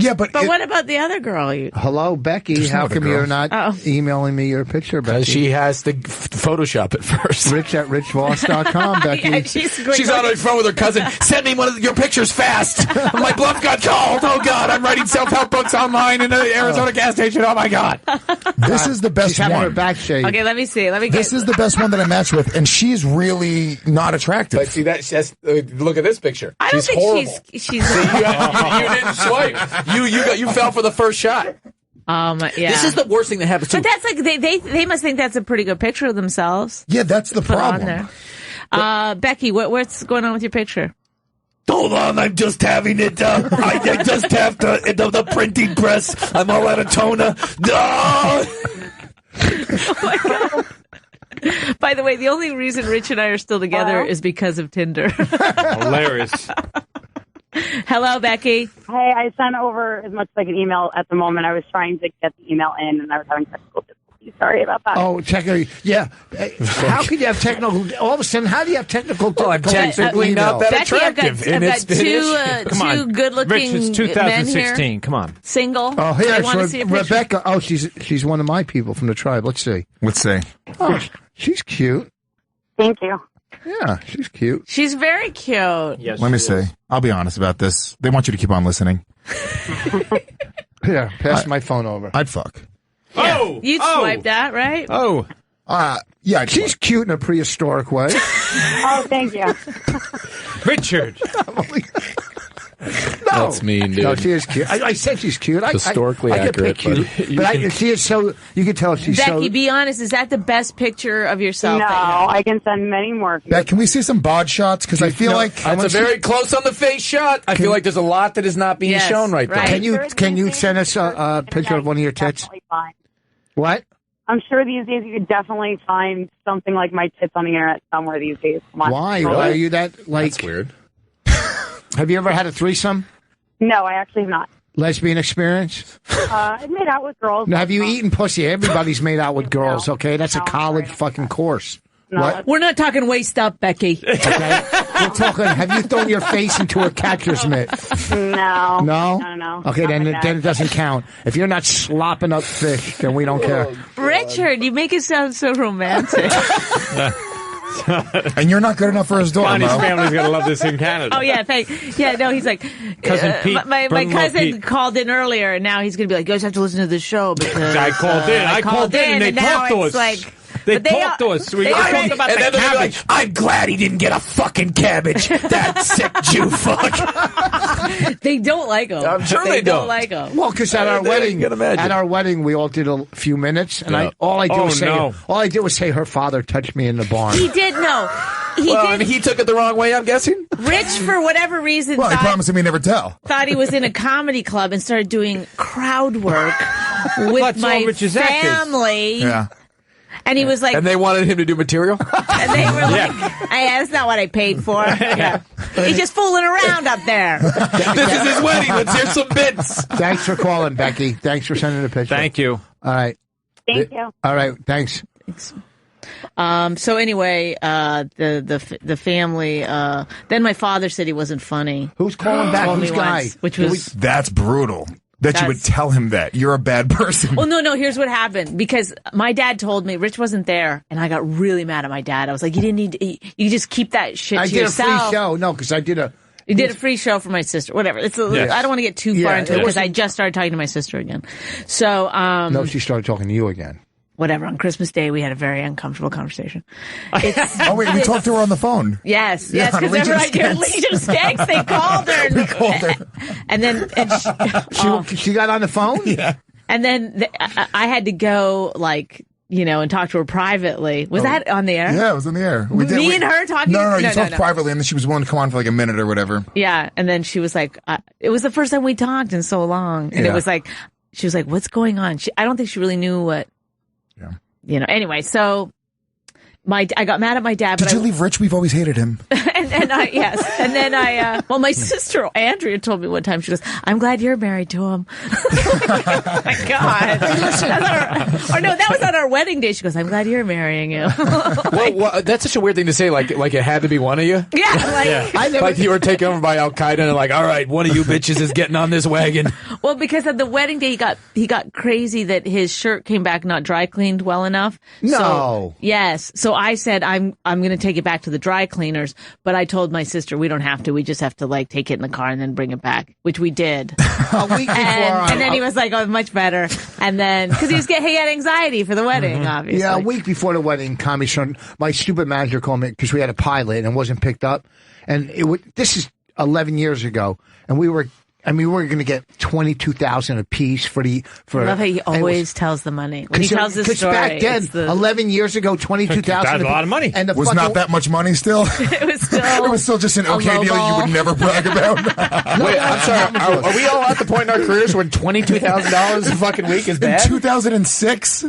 but what about the other girl? Hello, Becky. How come you're not emailing me your picture, Becky? She has to Photoshop it first. Rich@richvoss.com, Becky. Yeah, she's on the phone with her cousin. Send me one of your pictures fast. My bluff got called. Oh, God. I'm writing self-help books online in an Arizona gas station. Oh, my God. This is the best She's having one. her back shade. Okay, let me see. This is the best one that I matched with, and she's really not attractive. But see, look at this picture. I don't she's horrible. think she's See, you didn't swipe. You fell for the first shot. Yeah. This is the worst thing that happens too. But that's like they must think that's a pretty good picture of themselves. Yeah, that's the problem. On there. Becky, what's going on with your picture? Hold on, I'm just having it. I just have the printing press. I'm all out of toner. Oh my God. By the way, the only reason Rich and I are still together is because of Tinder. Hilarious. Hello, Becky. Hey, I sent over as much as I could email at the moment. I was trying to get the email in, and I was having technical difficulties. Sorry about that. Oh, technically, yeah. How could you have technical? All of a sudden, how do you have technical? Well, I'm technically not that Becky, attractive. I've got two good-looking Rich, it's 2016. men here. Come on. Single. Oh, here, I want to see a picture. Rebecca. Oh, she's one of my people from the tribe. Let's see. Oh, she's cute. Thank you. Yeah, she's cute. She's very cute. Yes, Let me see. I'll be honest about this. They want you to keep on listening. Here, pass my phone over. I'd fuck. Yeah. Oh! You'd swipe that, right? Oh. Yeah, she's cute in a prehistoric way. Oh, thank you. Richard. No. That's mean, dude. No, she is cute. I said she's cute. Historically I accurate. Cute, but she is so. You can tell she's Becky, so. be honest. Is that the best picture of yourself? No, I can send many more. Beck, can we see some bod shots? Because I feel like that's a very close on the face shot. I feel like there's a lot that is not being shown right there. Can you send us a picture of one of your tits? What? I'm sure these days you could definitely find something like my tits on the internet somewhere these days. Why? Are you that like? That's weird. Have you ever had a threesome? No, I actually have not. Lesbian experience? I've made out with girls. Now, have you eaten pussy? Everybody's made out with girls, okay? That's a college fucking course. No, what? We're not talking waist up, Becky. Okay. We're talking, have you thrown your face into a catcher's mitt? No. No? Okay, then it doesn't count. If you're not slopping up fish, then we don't care. Richard, you make it sound so romantic. And you're not good enough for his daughter. Bonnie's family's gonna love this in Canada. Oh yeah, thanks. Yeah, no, he's like Cousin Pete. My cousin called in earlier, and now he's gonna be like, "You guys have to listen to this show." Because I called in, and they talked to us. Like, they talked to us. We talked about the cabbage. Like, I'm glad he didn't get a fucking cabbage. That sick Jew fuck. They don't like him. I'm sure they don't like him. Well, because at our wedding, we all did a few minutes, and all I did was say her father touched me in the barn. He did know. And he took it the wrong way, I'm guessing. Rich, for whatever reason, he promised me never tell. Thought he was in a comedy club and started doing crowd work with my family. Yeah. And he was like, and they wanted him to do material. and they were like, that's not what I paid for. Yeah. He's just fooling around up there. This is his wedding. Let's hear some bits. Thanks for calling, Becky. Thanks for sending the picture. Thank you. All right. Thank you. All right. Thanks. So anyway, the family. Then my father said he wasn't funny. Who's calling back? Told me Who's guy? once, which was That's brutal. That you would tell him that. You're a bad person. Well, no. Here's what happened. Because my dad told me Rich wasn't there, and I got really mad at my dad. I was like, you didn't need to, you just keep that shit to yourself. I did a free show. No, because I did a... You did a free show for my sister. Whatever. I don't want to get too far into it because I just started talking to my sister again. So, no, she started talking to you again. Whatever. On Christmas Day, we had a very uncomfortable conversation. Oh, wait, we talked to her on the phone. Yes, because remember I did Legion of Skanks. They called her. We called her. And then she got on the phone? Yeah. And then I had to go, and talk to her privately. Was that on the air? Yeah, it was on the air. Me and her talking? No, you talked privately, and then she was willing to come on for like a minute or whatever. Yeah, and then she was like, it was the first time we talked in so long. And it was like, she was like, what's going on? I don't think she really knew what, anyway, so I got mad at my dad. Did you leave Rich? We've always hated him. And then my sister Andrea told me one time, she goes, I'm glad you're married to him. Oh my God. That was on our wedding day. She goes, I'm glad you're marrying him. Well, that's such a weird thing to say, like it had to be one of you? Yeah. Like you were taken over by Al Qaeda and like, all right, one of you bitches is getting on this wagon. Well, because at the wedding day, he got crazy that his shirt came back not dry cleaned well enough. No. Yes. So I said, I'm going to take it back to the dry cleaners. But I told my sister, we don't have to. We just have to take it in the car and then bring it back, which we did. A week before. And then he was like, oh, much better. And then, because he had anxiety for the wedding, obviously. Yeah, a week before the wedding, Comedy Sun, my stupid manager called me because we had a pilot and it wasn't picked up. And this is 11 years ago. And we were going to get $22,000 a piece for. I love how he always tells the money when he tells this story. Back then, 11 years ago, $22,000. That's a lot of money. And was not that much money still. It was still just an okay deal you would never brag about. Wait, I'm sorry. Are we all at the point in our careers where $22,000 a fucking week is bad? In 2006.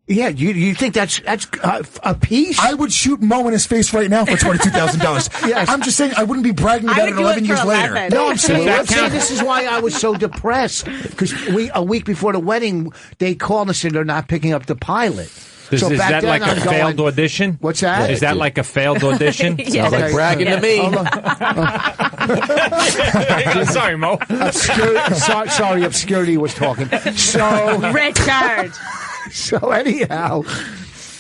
Yeah, you think that's a piece? I would shoot Mo in his face right now for $22,000. Yes. I'm just saying I wouldn't be bragging about it 11 years later. No, I'm saying this is why I was so depressed because a week before the wedding they called and said they're not picking up the pilot. Is that like a failed audition? What's that? Is that like a failed audition? Yes. Like bragging to me. Sorry, Mo. Sorry, obscurity was talking. So Richard. So anyhow,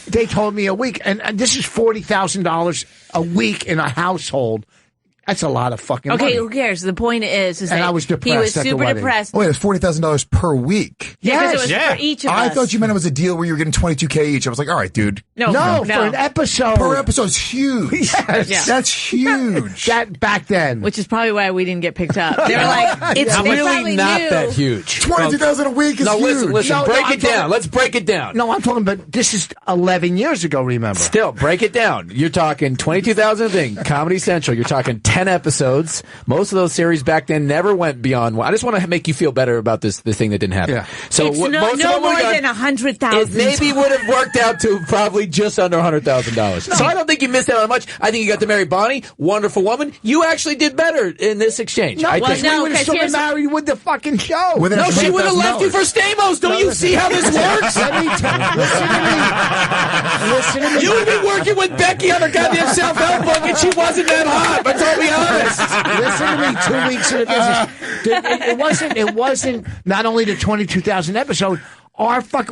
they told me a week, and this is $40,000 a week in a household. That's a lot of fucking money. Okay, who cares? The point is that I was depressed. He was at super the wedding. depressed. Oh, it was $40,000 per week. Yeah, because it was for each of us. I thought you meant it was a deal where you were getting $22K each. I was like, all right, dude. No, for an episode. Per episode is huge. Yes. Yeah. That's huge. That back then. Which is probably why we didn't get picked up. They were like, it's really not that huge. $22,000 a week is huge. Listen, break it down. Let's break it down. No, I'm talking about this is 11 years ago, remember? Still, break it down. You're talking $22,000 a thing, Comedy Central. You're talking 10 episodes. Most of those series back then never went beyond one. I just want to make you feel better about the thing that didn't happen. Yeah. So it's no more than 100,000. It maybe would have worked out to probably just under $100,000. So I don't think you missed out on much. I think you got to marry Bonnie, wonderful woman. You actually did better in this exchange. No, I think. we would have still been married with the fucking show. No, she would have left you for Stamos. Don't you see how this works? Listen to me. You would be working with Becky on her goddamn self-help book, and she wasn't that hot. But don't be honest. Listen to me. 2 weeks in the business. It wasn't not only the 22,000 episode.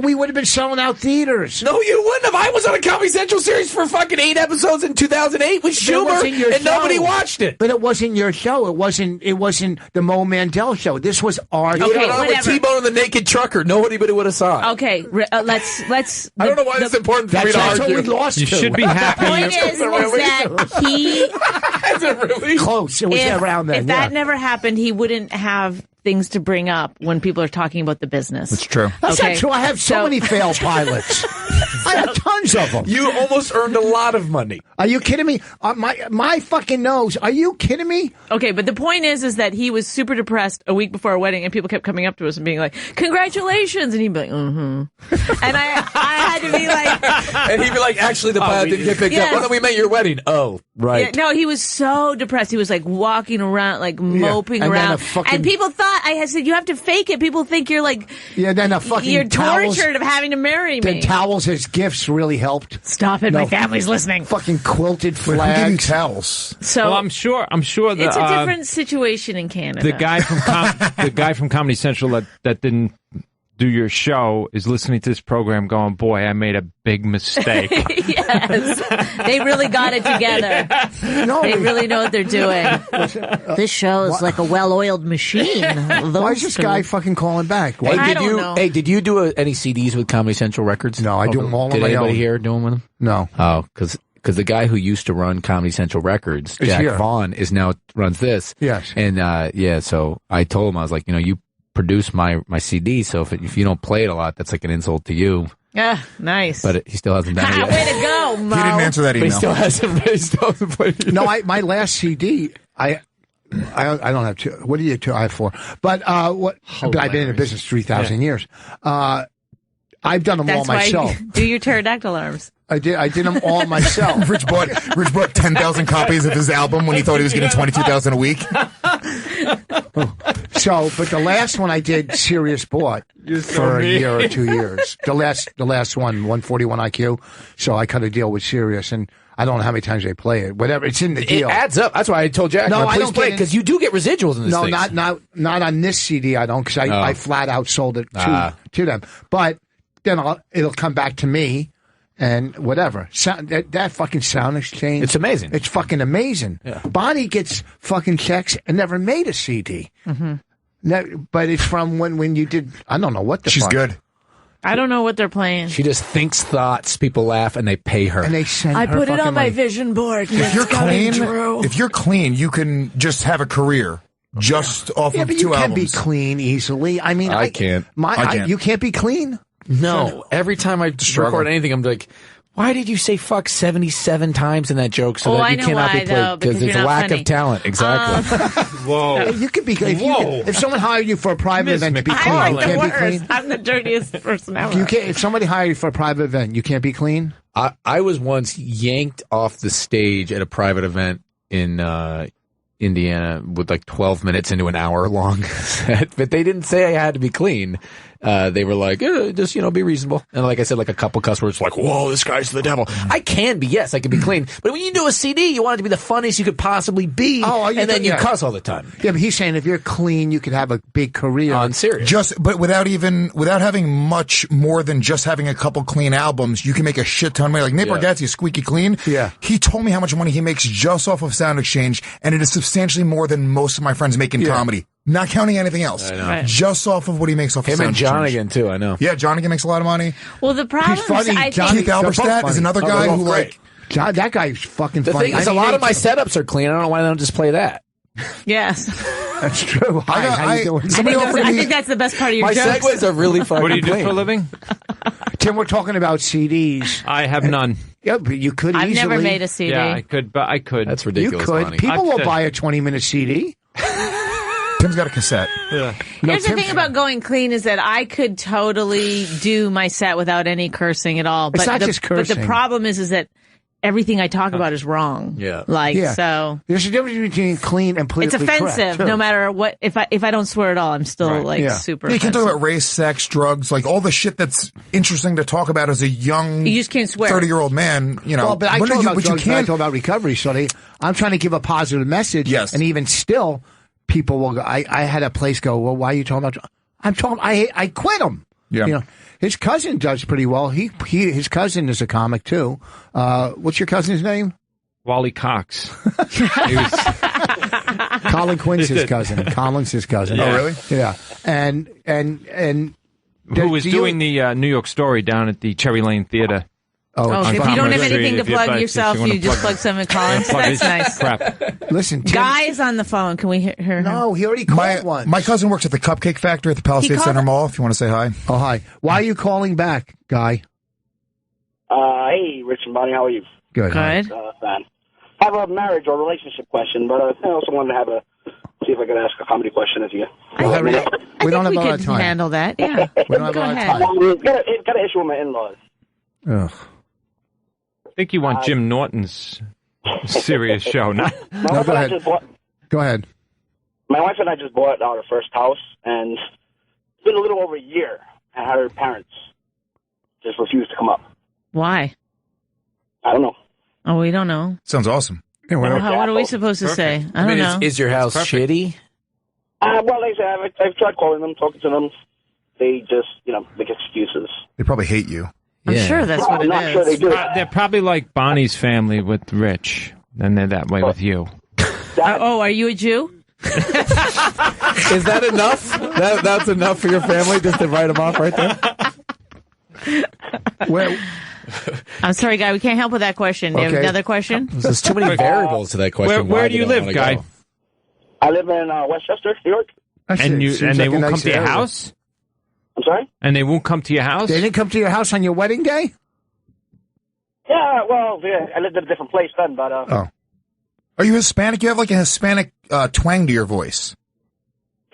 We would have been selling out theaters. No, you wouldn't have. I was on a Comedy Central series for fucking 8 episodes in 2008 with Schumer, and nobody watched it. But it wasn't your show. It wasn't the Mo Mandel show. This was our show. Okay, with T-Bone and the Naked Trucker. Nobody would have saw it. Okay, let's. I don't know why it's important for me to argue. What we lost you should be happy. The point is that he. Is it really close? It was around then. If that never happened, he wouldn't have things to bring up when people are talking about the business. That's true. That's not true. I have so many failed pilots. I have tons of them. You almost earned a lot of money. Are you kidding me? My fucking nose. Are you kidding me? Okay, but the point is that he was super depressed a week before our wedding, and people kept coming up to us and being like, "Congratulations!" and he'd be like, "Mm-hmm," and I had to be like, And he'd be like, actually, the pilot didn't get picked up. Oh, no, we meant your wedding. Oh, right. Yeah, no, he was so depressed. He was like walking around, like moping around. And people thought, I said, you have to fake it. People think you're like, then a fucking you're towels, tortured of having to marry me. The towels as gifts really helped. Stop it, my family's listening. Fucking quilted flags. Who gave you towels? So well, I'm sure that it's a different situation in Canada. The guy from Comedy Central that didn't do your show is listening to this program going, boy, I made a big mistake. Yes. They really got it together. No, they really know what they're doing. This show is like a well-oiled machine. Why is this guy fucking calling back? I don't know. Hey, did you do any CDs with Comedy Central Records? No, I do them all on my own. Did anybody here do them with them? No. Oh, because the guy who used to run Comedy Central Records, Jack Vaughn, runs this. Yes. And so I told him, I was like, you produce my CD, so if you don't play it a lot, that's like an insult to you. Yeah, nice. But he still hasn't done it yet. Way to go, Mo. He didn't answer that email. But he still hasn't played it. No, my last CD, I don't have two. What do you two? I have four. But But I've been in the business 3,000 years. I've done them all myself. Do your pterodactyl arms. I did them all myself. Rich bought 10,000 copies of his album when he thought he was getting 22,000 a week. But the last one I did, Sirius bought for a year or 2 years. The last one, 141 IQ. So I cut a deal with Sirius, and I don't know how many times they play it. Whatever, it's in the deal. It adds up. That's why I told Jack. No, I don't play it because you do get residuals in this. No, not on this CD. I don't, because I flat out sold it to them. But then it'll come back to me. And whatever. That fucking sound exchange. It's amazing. It's fucking amazing. Yeah. Bonnie gets fucking checks and never made a CD. Mm-hmm. But it's from when you did, I don't know what the fuck. She's good. I don't know what they're playing. She just thinks thoughts, people laugh, and they pay her. And they send I her put it on my money. vision board. If you're clean, you can just have a career. Just off of 2 albums. You can be clean easily. I mean, I can't. You can't be clean? No. Every time I record anything, I'm like, why did you say fuck 77 times in that joke so that you cannot be played? Because there's a lack of talent. Exactly. Whoa. You could be if someone hired you for a private event to be clean, you can't be clean. I'm the dirtiest person ever. If somebody hired you for a private event, you can't be clean? I was once yanked off the stage at a private event in Indiana with like 12 minutes into an hour-long set, but they didn't say I had to be clean. They were like, just, be reasonable. And like I said, like a couple cuss words like, whoa, this guy's the devil. I can be, yes, I can be clean. But when you do a CD, you want it to be the funniest you could possibly be. And then you cuss all the time. Yeah, but he's saying if you're clean, you could have a big career. On serious. But without having much more than just having a couple clean albums, you can make a shit ton of money. Like Nate Bargatze is squeaky clean. Yeah. He told me how much money he makes just off of Sound Exchange, and it is substantially more than most of my friends make in comedy. Not counting anything else. Right. Just off of what he makes off of Him Sound and John again, too, I know. Yeah, John again makes a lot of money. Well, the problem is, I think Keith Alberstadt is another guy who, like... John, that guy's fucking the funny. Thing is, a lot of my setups are clean. I don't know why they don't just play that. Yes. That's true. How you doing? I think that's the best part of your jokes. My segues are really fucking What do you do clean. for a living? Tim, we're talking about CDs. I have none. Yeah, but you could I've easily. never made a CD. Yeah, I could, but I could. That's You ridiculous. could. Bonnie. People will buy a 20-minute CD. Tim's got a cassette. Yeah. Here's the thing about going clean is that I could totally do my set without any cursing at all. But It's not just cursing. But the problem is that everything I talk about is wrong. Yeah. So there's a difference between clean and it's politically offensive. correct, No matter what, if I don't swear at all, I'm still super. You can talk about race, sex, drugs, like all the shit that's interesting to talk about as a young. You just can't swear. 30-year-old man. Well, but I talk about drugs, but I talk about recovery. So I'm trying to give a positive message. Yes. And even still, people will go. I had a place go, well, why are you talking about? I'm talking. I quit him. Yeah. His cousin does pretty well. His cousin is a comic too. What's your cousin's name? Wally Cox. Colin Quinn's his cousin. Colin's his cousin. Oh, really? Yeah. And who was doing the New York Story down at the Cherry Lane Theater. Oh, if you don't have anything to plug yourself, you just plug some of Collins. That's nice. Crap. Listen, Tim, Guy is on the phone. Can we hear him? No, he already called once. My cousin works at the Cupcake Factory at the Palisades Center Mall, if you want to say hi. Oh, hi. Why are you calling back, Guy? Hey, Rich and Bonnie, how are you? Good. Good. Fan. I have a marriage or relationship question, but I also wanted to see if I could ask a comedy question of you. We don't have a lot of time. Handle that. Yeah. We don't have a lot of time. Got an issue with my in-laws. Ugh. think you want Jim Norton's serious show. Not. No, go ahead. Go ahead. My wife and I just bought our first house, and it's been a little over a year, and her parents just refused to come up. Why? I don't know. Oh, we don't know. Sounds awesome. Yeah, what are we supposed to say? I don't know. Is your house shitty? Well, like I said, I've tried calling them, talking to them. They just, make excuses. They probably hate you. I'm sure that's what it is. Sure they do. They're probably like Bonnie's family with Rich, and they're that way with you. Are you a Jew? Is that enough? That's enough for your family just to write them off right there? Well, I'm sorry, Guy. We can't help with that question. Do you have another question? There's too many variables to that question. Where do you live, Guy? Go? I live in Westchester, New York. And they won't come to your house? I'm sorry? And they won't come to your house? They didn't come to your house on your wedding day? Yeah, I lived in a different place then, but... Oh. Are you Hispanic? You have like a Hispanic twang to your voice.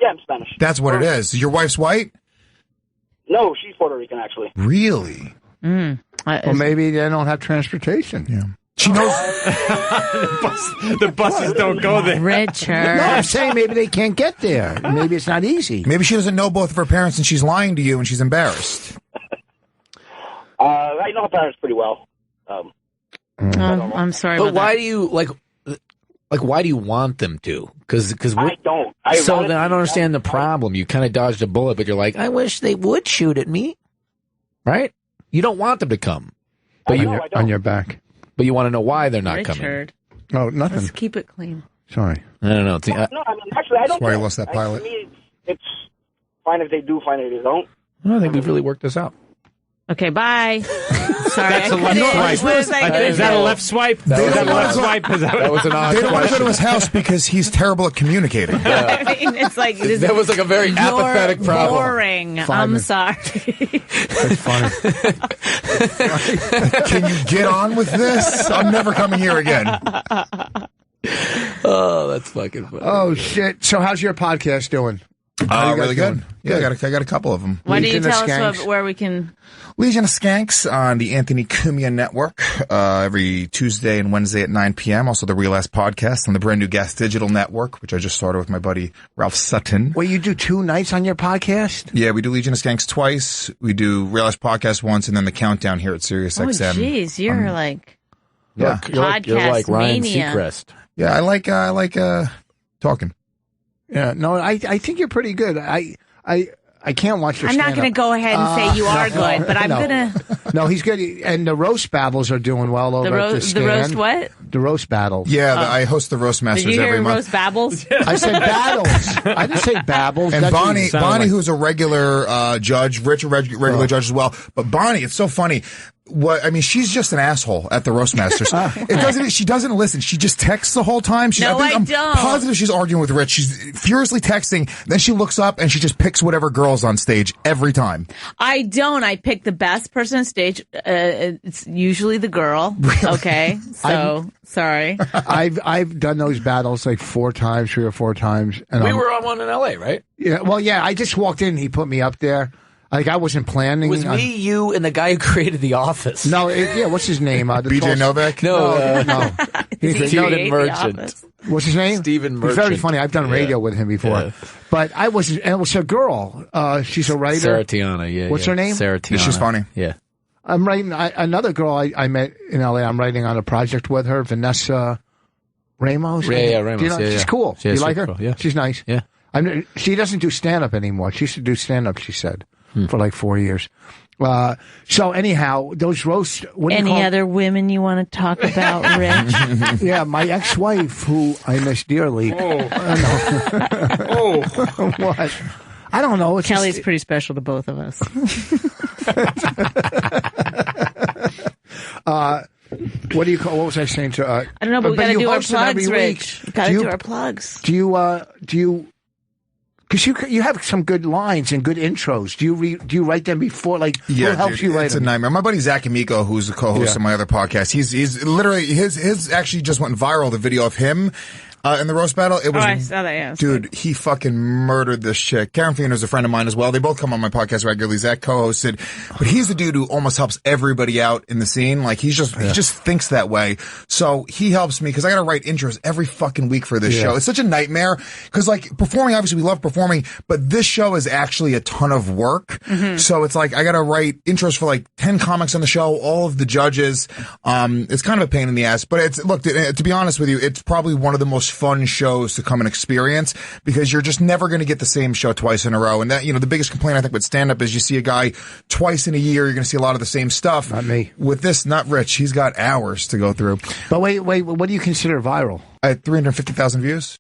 Yeah, I'm Spanish. That's what it is. Your wife's white? No, she's Puerto Rican, actually. Really? Well, maybe they don't have transportation. Yeah. She knows... the buses don't go there. Richard. No, I'm saying maybe they can't get there. Maybe it's not easy. Maybe she doesn't know both of her parents and she's lying to you and she's embarrassed. I know her parents pretty well. I'm sorry but about why that. do you, why do you want them to? Because I don't. So then I don't understand the problem. You kind of dodged a bullet, but you're like, I wish they would shoot at me. Right? You don't want them to come. But on your back. But you want to know why they're not Richard. coming. Oh, nothing. Let's keep it clean. Sorry. I don't know. No, actually, I don't That's why care. you lost that pilot. To me, it's fine if they do, fine if they don't. I think we've really worked this out. Okay, bye. Sorry. That's a left swipe. Is that a left swipe? That was an odd They don't want to go to question. his house because he's terrible at communicating. I mean, it's like That was like a very apathetic problem. Boring. I'm sorry. That's funny. Can you get on with this? I'm never coming here again. Oh, that's fucking funny. Oh, shit. So how's your podcast doing? How you guys Really good. doing? Yeah, I got a couple of them. Why don't you Legion of tell us Skanks. where we can... Legion of Skanks on the Anthony Cumia Network every Tuesday and Wednesday at 9 p.m. Also the Real Ass Podcast on the brand new Gas Digital Network, which I just started with my buddy Ralph Sutton. Well, you do 2 nights on your podcast? Yeah, we do Legion of Skanks twice. We do Real Ass Podcast once, and then the Countdown here at Sirius Oh, XM. jeez. You're like... Yeah. You're like Ryan mania. Seacrest. Yeah, I like talking. Yeah, no, I think you're pretty good. I can't watch your I'm not stand-up. going to go ahead and say you are good, but I'm no. going to... No, he's good. And the roast battles are doing well over at the stand. The roast what? The roast battle. Yeah, I host the Roast Masters Did you every hear month. roast babbles? I said battles. I didn't say babbles. And That's what Bonnie, it sounded Bonnie, like. who's a regular judge, Rich, a regular judge as well. But Bonnie, it's so funny. She's just an asshole at the Roast Masters. She doesn't listen. She just texts the whole time. I'm don't. positive she's arguing with Rich. She's furiously texting. Then she looks up and she just picks whatever girl's on stage every time. I don't. I pick the best person on stage. It's usually the girl. Really? Okay. So, sorry. I've done those battles like 3 or 4 times. And We were on one in L.A., right? Yeah. Well, yeah. I just walked in. He put me up there. Like I wasn't planning. It was me, you, and the guy who created The Office. No. What's his name? BJ Novak? No. Steven Merchant. What's his name? Steven Merchant. He's very funny. I've done radio with him before. Yeah. But I wasn't. And it was a girl. She's a writer. Sarah Tiana, yeah. What's her name? Sarah Tiana. Yeah, she's funny. Yeah. I'm writing another girl I met in LA. I'm writing on a project with her, Vanessa Ramos. Yeah, Ramos. Do you know, yeah, she's yeah. cool. Yeah, you like super her? cool, yeah. She's nice. Yeah. She doesn't do stand up anymore. She used to do stand up. She said for like 4 years. So anyhow, those roast. Any other women you want to talk about, Rich? Yeah, my ex-wife, who I miss dearly. Oh. What? I don't know. It's Kelly's just, pretty special to both of us. what do you call? What was I saying to? I don't know, but we got to you do our host them every plugs, week. Rich. Got to do our plugs. Do you? Because you have some good lines and good intros. Do you write them before? Like, Yeah, who helps dude, you write it's them? a nightmare. My buddy Zach Amico, who's the co-host of my other podcast, he's literally his actually just went viral. The video of him In the roast battle, it was, I saw that, yeah. dude, he fucking murdered this chick. Karen Feener's a friend of mine as well. They both come on my podcast regularly. Zach co-hosted, but he's the dude who almost helps everybody out in the scene. Like he just thinks that way. So he helps me because I got to write intros every fucking week for this show. It's such a nightmare because like performing, obviously we love performing, but this show is actually a ton of work. So it's like I got to write intros for like 10 comics on the show, all of the judges. It's kind of a pain in the ass, but it's, look, to be honest with you, it's probably one of the most fun shows to come and experience because you're just never going to get the same show twice in a row. And that, the biggest complaint I think with stand-up is you see a guy twice in a year, you're going to see a lot of the same stuff. Not me. With this, not Rich. He's got hours to go through. But wait, what do you consider viral? I had 350,000 views.